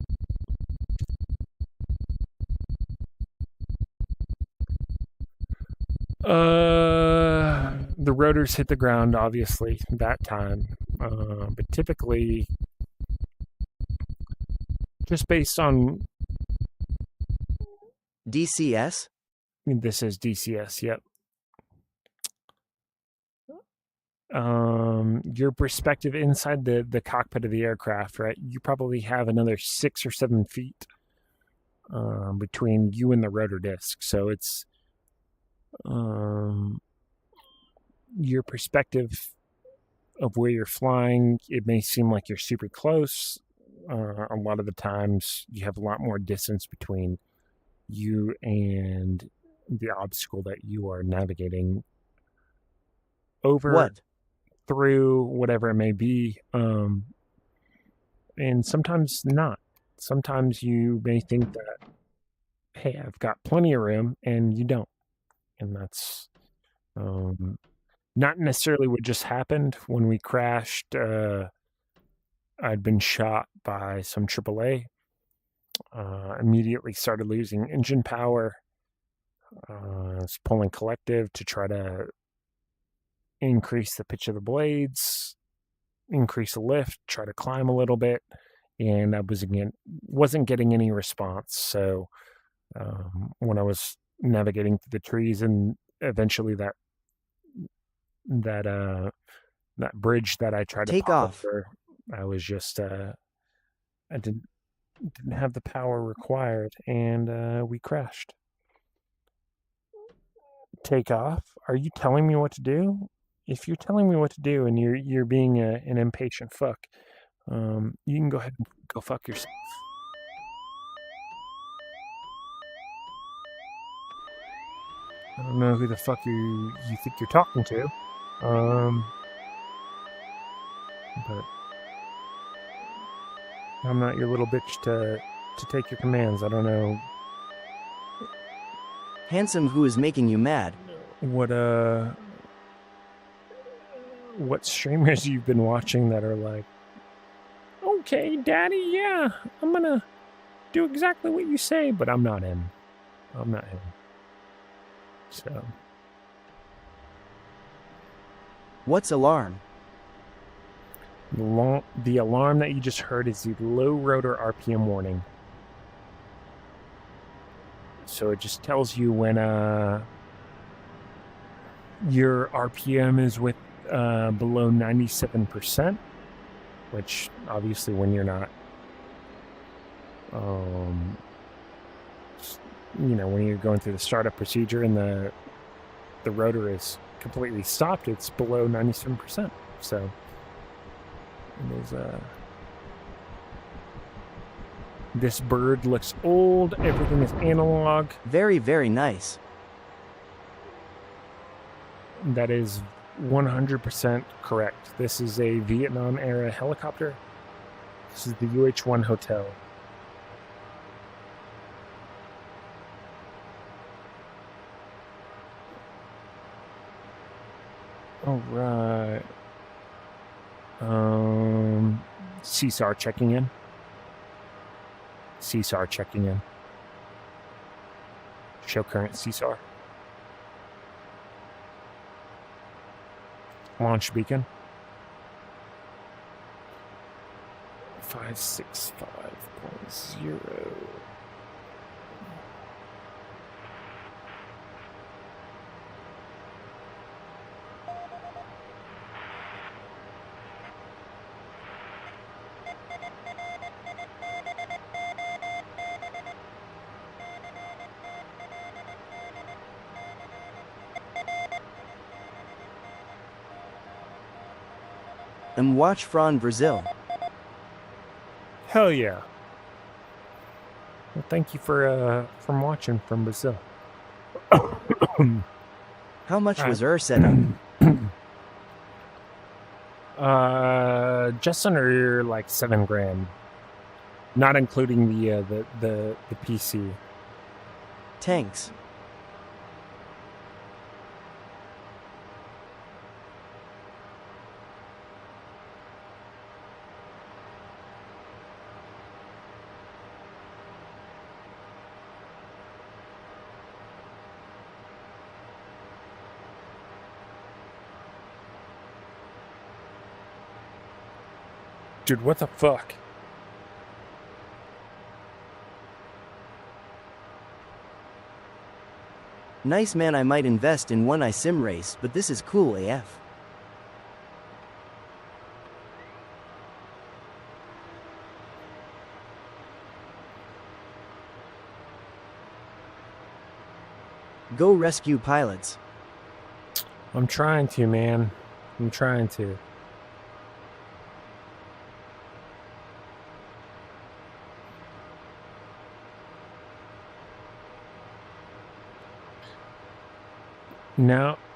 The rotors hit the ground obviously that time, but typically, just based on DCS? this is DCS. Yep. Your perspective inside the cockpit of the aircraft, right? You probably have another 6 or 7 feet between you and the rotor disc. So it's your perspective of where you're flying. It may seem like you're super close. A lot of the times, you have a lot more distance between you and the obstacle that you are navigating over. What? Through, whatever it may be, and sometimes not. Sometimes you may think that, hey, I've got plenty of room, and you don't, and that's not necessarily what just happened when we crashed. I'd been shot by some AAA. Immediately started losing engine power. I was pulling collective to try to increase the pitch of the blades, increase the lift, try to climb a little bit, and I wasn't getting any response. So when I was navigating through the trees, and eventually that bridge that I tried to Take pop off. over, I was just I didn't have the power required, and we crashed. Take off? Are you telling me what to do? If you're telling me what to do and you're being an impatient fuck, you can go ahead and go fuck yourself. I don't know who the fuck you think you're talking to, but I'm not your little bitch to take your commands. I don't know Handsome, who is making you mad? what streamers you've been watching that are like, okay, daddy, yeah, I'm gonna do exactly what you say, but I'm not him. So, What's alarm? the alarm that you just heard is the low rotor RPM warning. So it just tells you when your RPM is below 97%, which obviously when you're not, when you're going through the startup procedure and the rotor is completely stopped, it's below 97%. So this bird looks old. Everything is analog. Very, very nice. That is 100% correct. This is a Vietnam-era helicopter. This is the UH-1 Hotel. All right. CSAR checking in. CSAR checking in. Show current CSAR. Launch beacon. 565.0. Watch from Brazil. Hell yeah. Well, thank you for watching from Brazil. How much was your setup? Just under like $7,000, not including the PC. Tanks. Dude, what the fuck? Nice man, I might invest in one sim race, but this is cool AF. Go rescue pilots. I'm trying to, man. I'm trying to.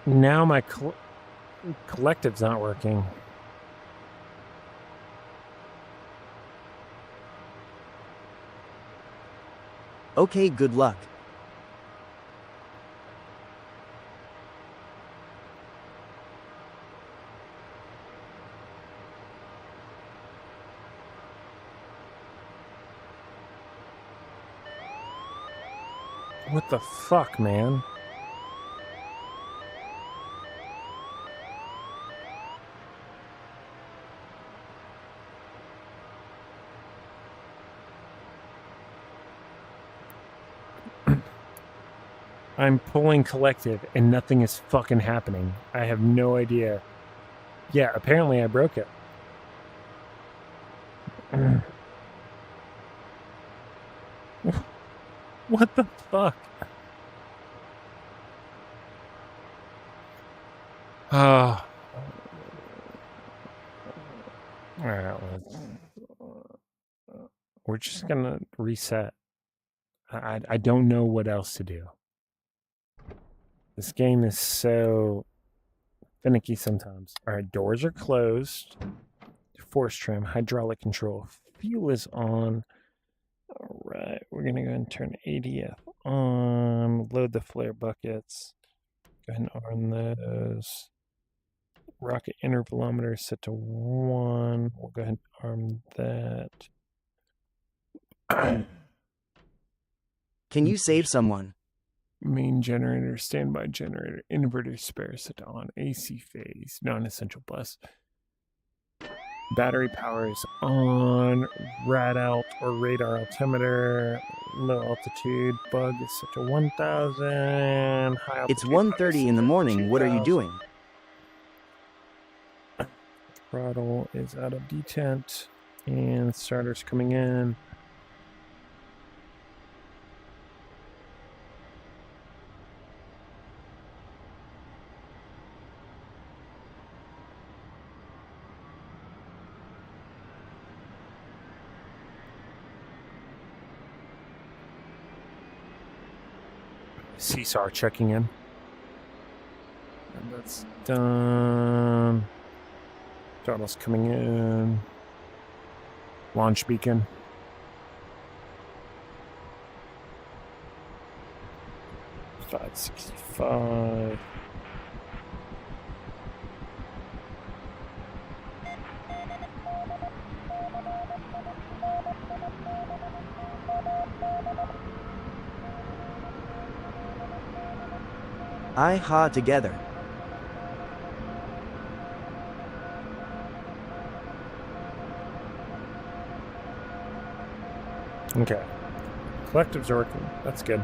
Now my collective's not working. Okay, good luck. What the fuck, man? I'm pulling collective and nothing is fucking happening. I have no idea. Yeah, apparently I broke it. What the fuck? Oh. Alright, we're just gonna reset. I don't know what else to do. This game is so finicky sometimes. Alright, doors are closed. Force trim, hydraulic control. Fuel is on. Alright, we're gonna go ahead and turn ADF on. Load the flare buckets. Go ahead and arm those. Rocket intervalometer set to 1. We'll go ahead and arm that. Can you save someone? Main generator, standby generator, inverter spare set to on, AC phase, non-essential bus. Battery power is on, rad alt or radar altimeter, low altitude, bug is set to 1000, high altitude. It's 1:30 in the morning, what are you doing? Throttle is out of detent, and starter's coming in. CSAR checking in. And that's done. Throttle's coming in. Launch beacon. $565. I-ha together. Okay. Collectives are working. That's good.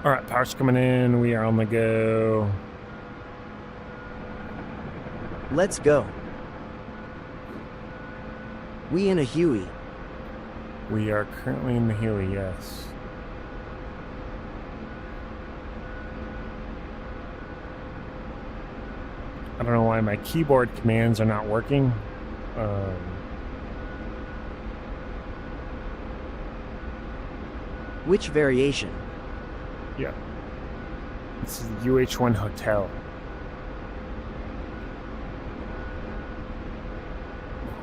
All right, power's coming in. We are on the go. Let's go. We in a Huey. We are currently in the Huey, yes. I don't know why my keyboard commands are not working. Which variation? Yeah. This is the UH-1 Hotel.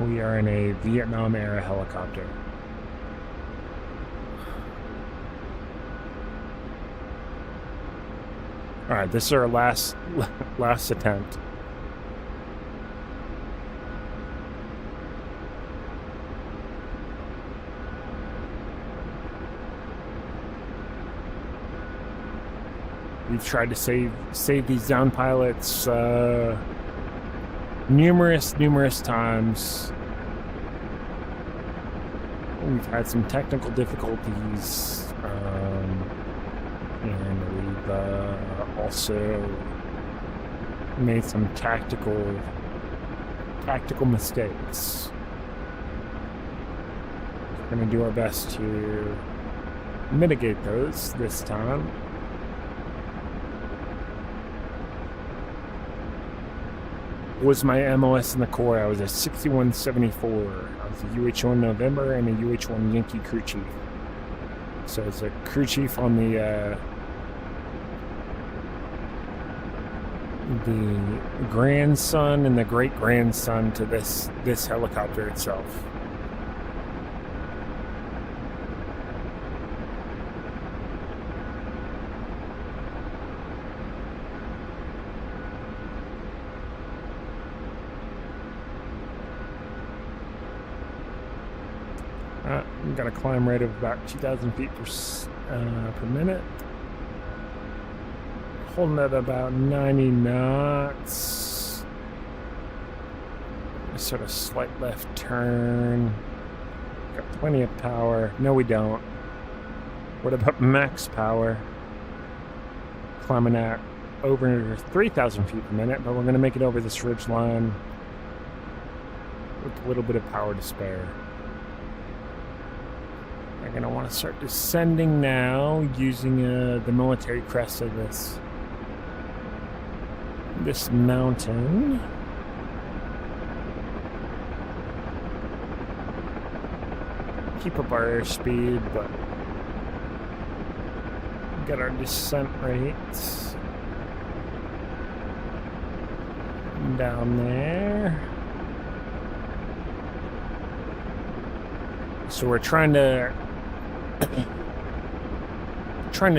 We are in a Vietnam-era helicopter. All right, this is our last attempt. We've tried to save these down pilots numerous times. We've had some technical difficulties, and we've also made some tactical mistakes. We're going to do our best to mitigate those this time. Was my MOS in the Corps? I was a 6174. I was a UH-1 November and a UH-1 Yankee crew chief. So it's a crew chief on the grandson and the great-grandson to this helicopter itself. We've got a climb rate of about 2,000 feet per minute. Holding at about 90 knots. A sort of slight left turn. Got plenty of power. No, we don't. What about max power? Climbing at over 3,000 feet per minute, but we're going to make it over this ridge line with a little bit of power to spare. We're going to want to start descending now using the military crest of this mountain. Keep up our airspeed, but we got our descent rates down there. So we're trying to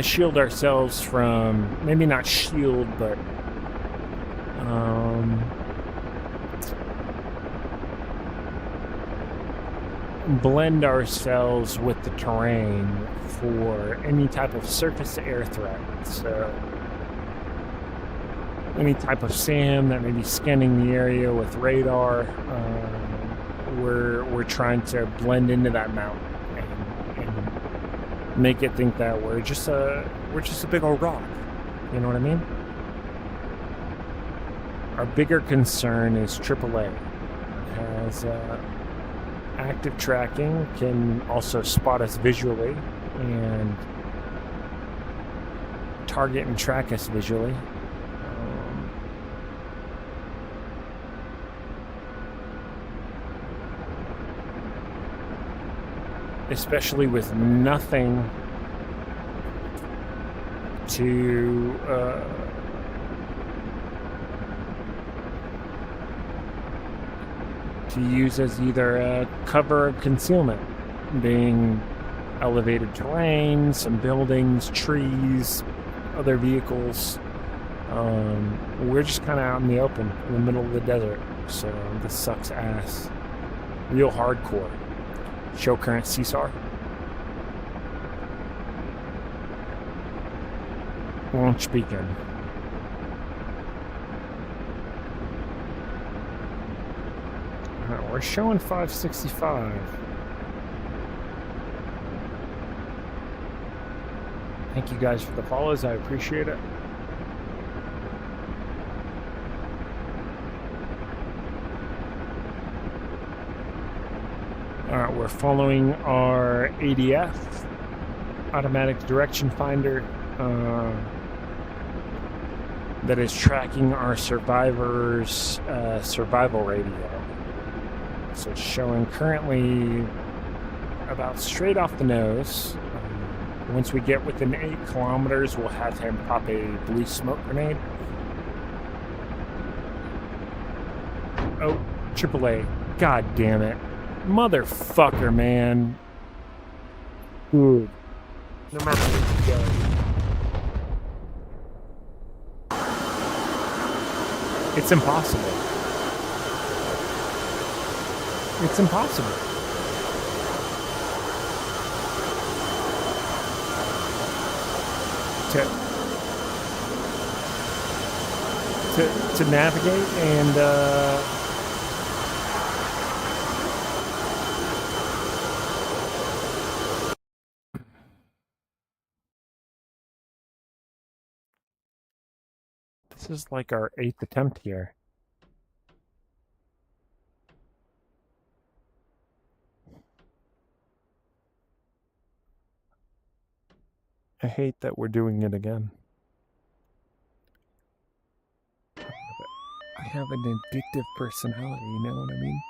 shield ourselves from, maybe not shield, but blend ourselves with the terrain for any type of surface-to-air threat. So any type of SAM that may be scanning the area with radar, we're trying to blend into that mountain and make it think that we're just a big old rock. You know what I mean? Our bigger concern is AAA. It has active tracking, can also spot us visually and target and track us visually. Especially with nothing to use as either a cover or concealment, being elevated terrain, some buildings, trees, other vehicles. We're just kind of out in the open, in the middle of the desert, so this sucks ass. Real hardcore. Show current CSAR. Launch beacon. We're showing 565. Thank you guys for the follows. I appreciate it. Alright, we're following our ADF, automatic direction finder, that is tracking our survivor's survival radio. So it's showing currently about straight off the nose. Once we get within 8 kilometers, we'll have him pop a blue smoke grenade. Oh, AAA. God damn it. Motherfucker, man. Dude. No matter where you go. It's impossible. It's impossible. to navigate, and this is like our 8th attempt here. I hate that we're doing it again. I have an addictive personality, you know what I mean?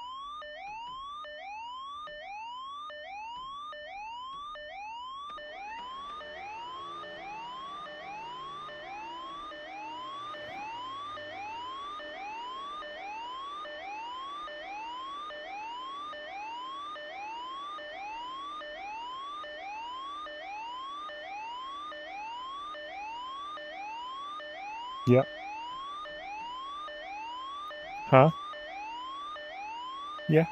Yep. Huh? Yeah.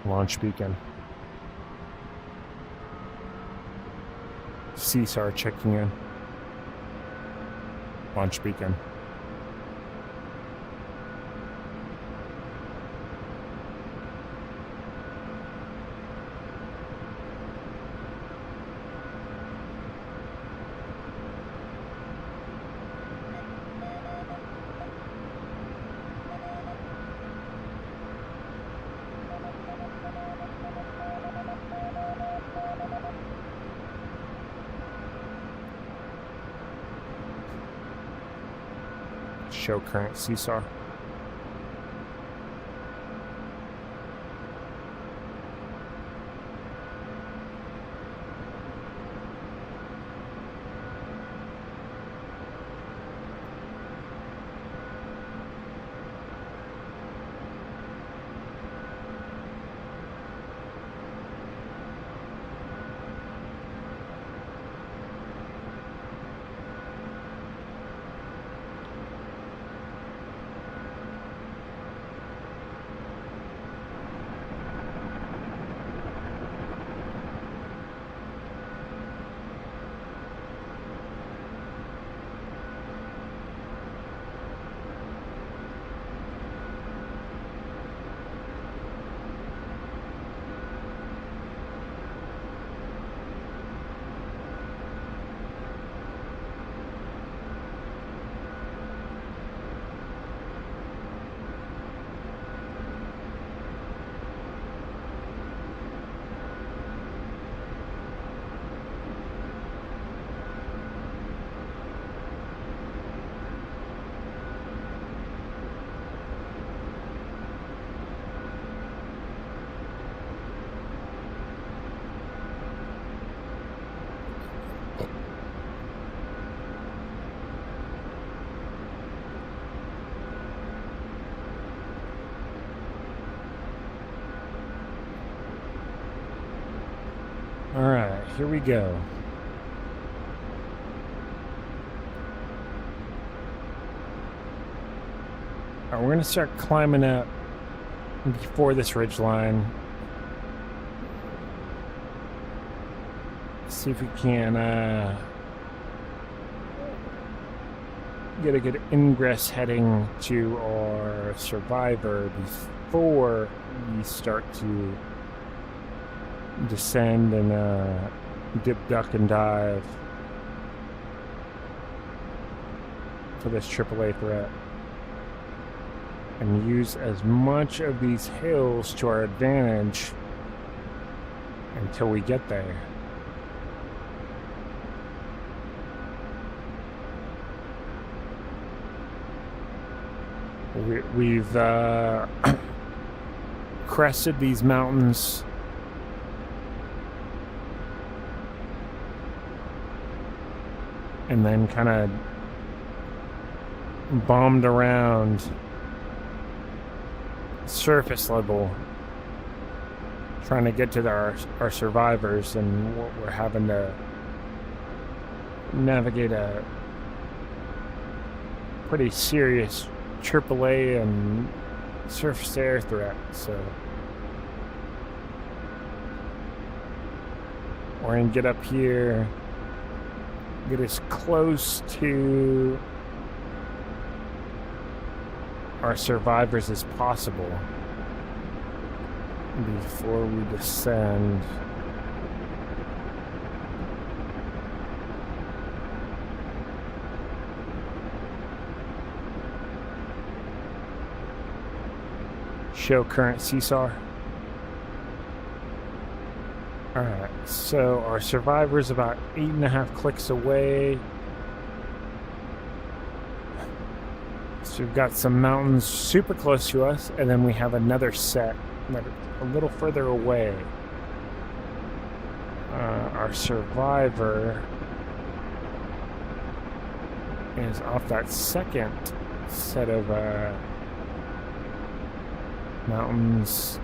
Launch beacon. CSAR checking in. Launch beacon. Show current CSAR. All right, here we go. All right, we're gonna start climbing up before this ridge line. See if we can get a good ingress heading to our survivor before we start to descend and dip, duck, and dive for this AAA threat. And use as much of these hills to our advantage until we get there. We've crested these mountains and then kind of bombed around surface level trying to get to our survivors, and we're having to navigate a pretty serious AAA and surface air threat. So we're gonna get up here, get as close to our survivors as possible before we descend. Show current CSAR. Alright, so our survivor's about 8.5 clicks away. So we've got some mountains super close to us, and then we have another set that are a little further away. Our survivor is off that second set of mountains.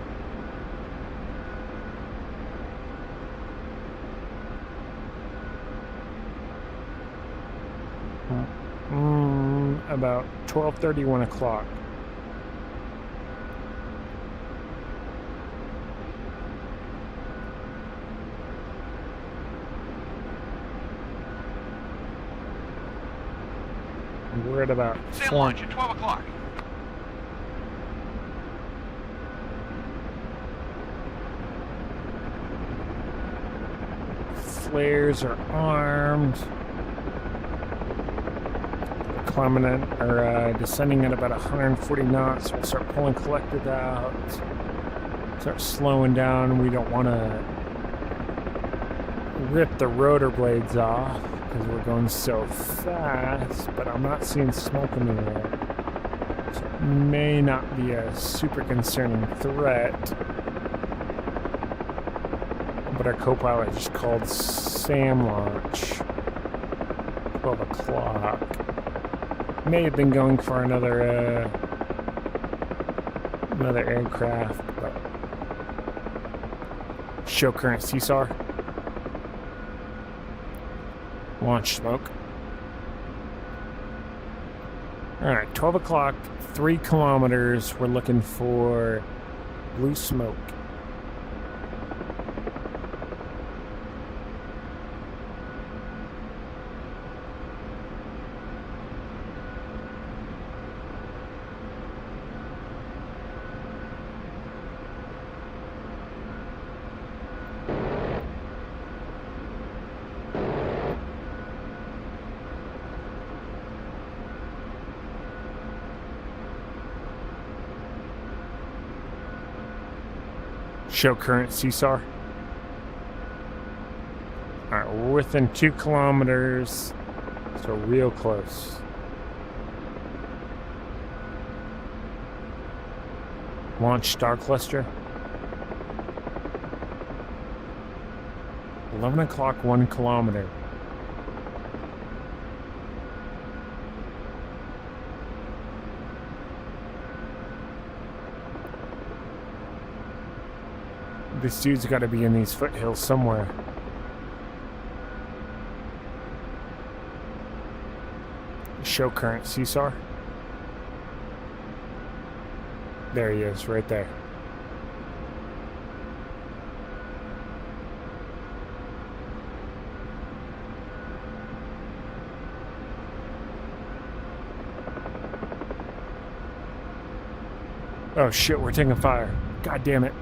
About 12:30, 1 o'clock. We're at about Sail launch at 12 o'clock. Flares are armed. Climbing at, or descending at about 140 knots. We'll start pulling collective out. Start slowing down. We don't want to rip the rotor blades off because we're going so fast, but I'm not seeing smoke in the air. So it may not be a super concerning threat. But our co-pilot just called SAM launch. 12 o'clock. May have been going for another aircraft, but show current CSAR. Launch smoke. Alright, 12 o'clock, 3 kilometers. We're looking for blue smoke. Show current CSAR. Alright, we're within 2 kilometers, so real close. Launch star cluster. 11 o'clock, 1 kilometer. This dude's got to be in these foothills somewhere. Show current CSAR. There he is, right there. Oh shit, we're taking fire. God damn it.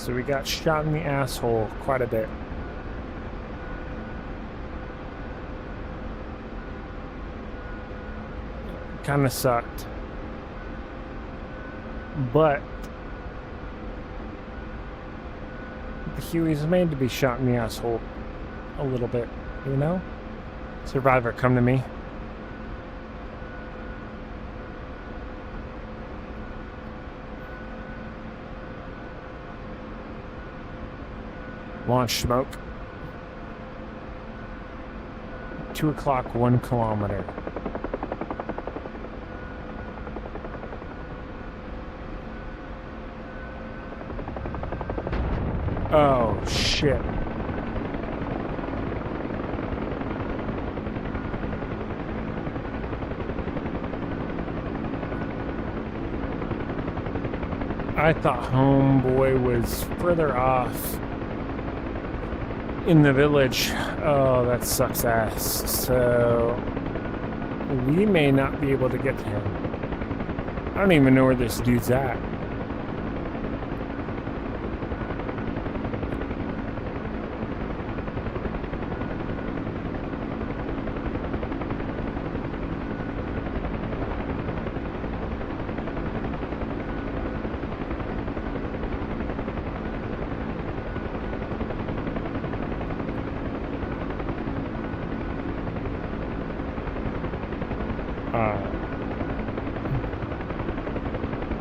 So we got shot in the asshole quite a bit. Kind of sucked. But the Huey's made to be shot in the asshole a little bit, you know? Survivor, come to me. Launch smoke. 2 o'clock, 1 kilometer. Oh, shit. I thought homeboy was further off in the village. Oh, that sucks ass. So we may not be able to get to him. I don't even know where this dude's at.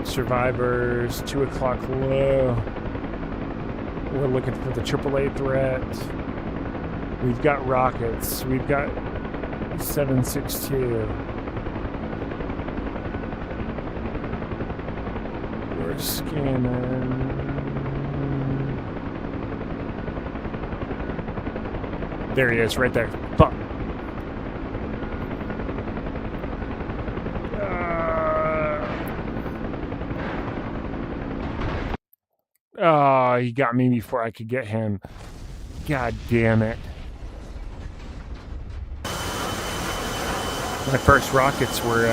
Survivors, 2 o'clock low. We're looking for the AAA threat. We've got rockets. We've got 7.62. We're scanning. There he is, right there. Fuck. Oh, he got me before I could get him. God damn it. My first rockets were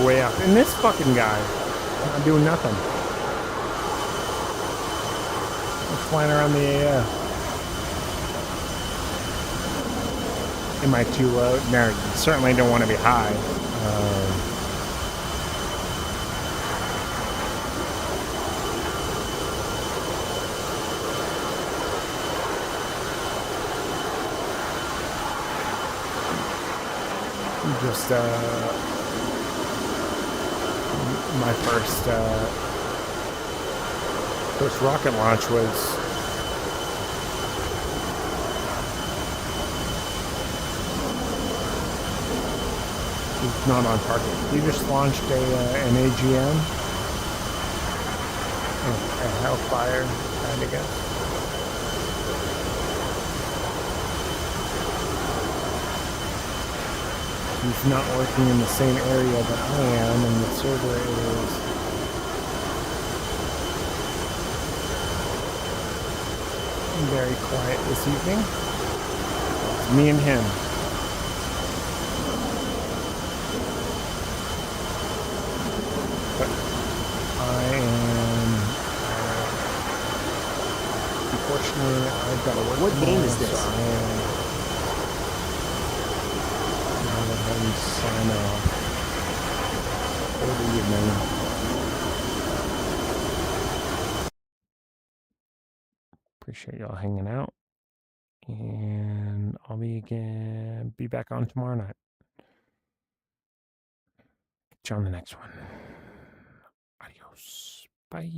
way up. And this fucking guy, not doing nothing. I'm flying around the AF. Am I too low? No, certainly don't want to be high. Just my first rocket launch was not on target. We just launched an AGM, a Hellfire, kind of guess. He's not working in the same area that I am, and the server is very quiet this evening. It's me and him. But I am, unfortunately, I've got to work. What game is this? So I am sign off for the evening. Appreciate y'all hanging out, and I'll be back on tomorrow night. Catch you on the next one. Adios. Bye.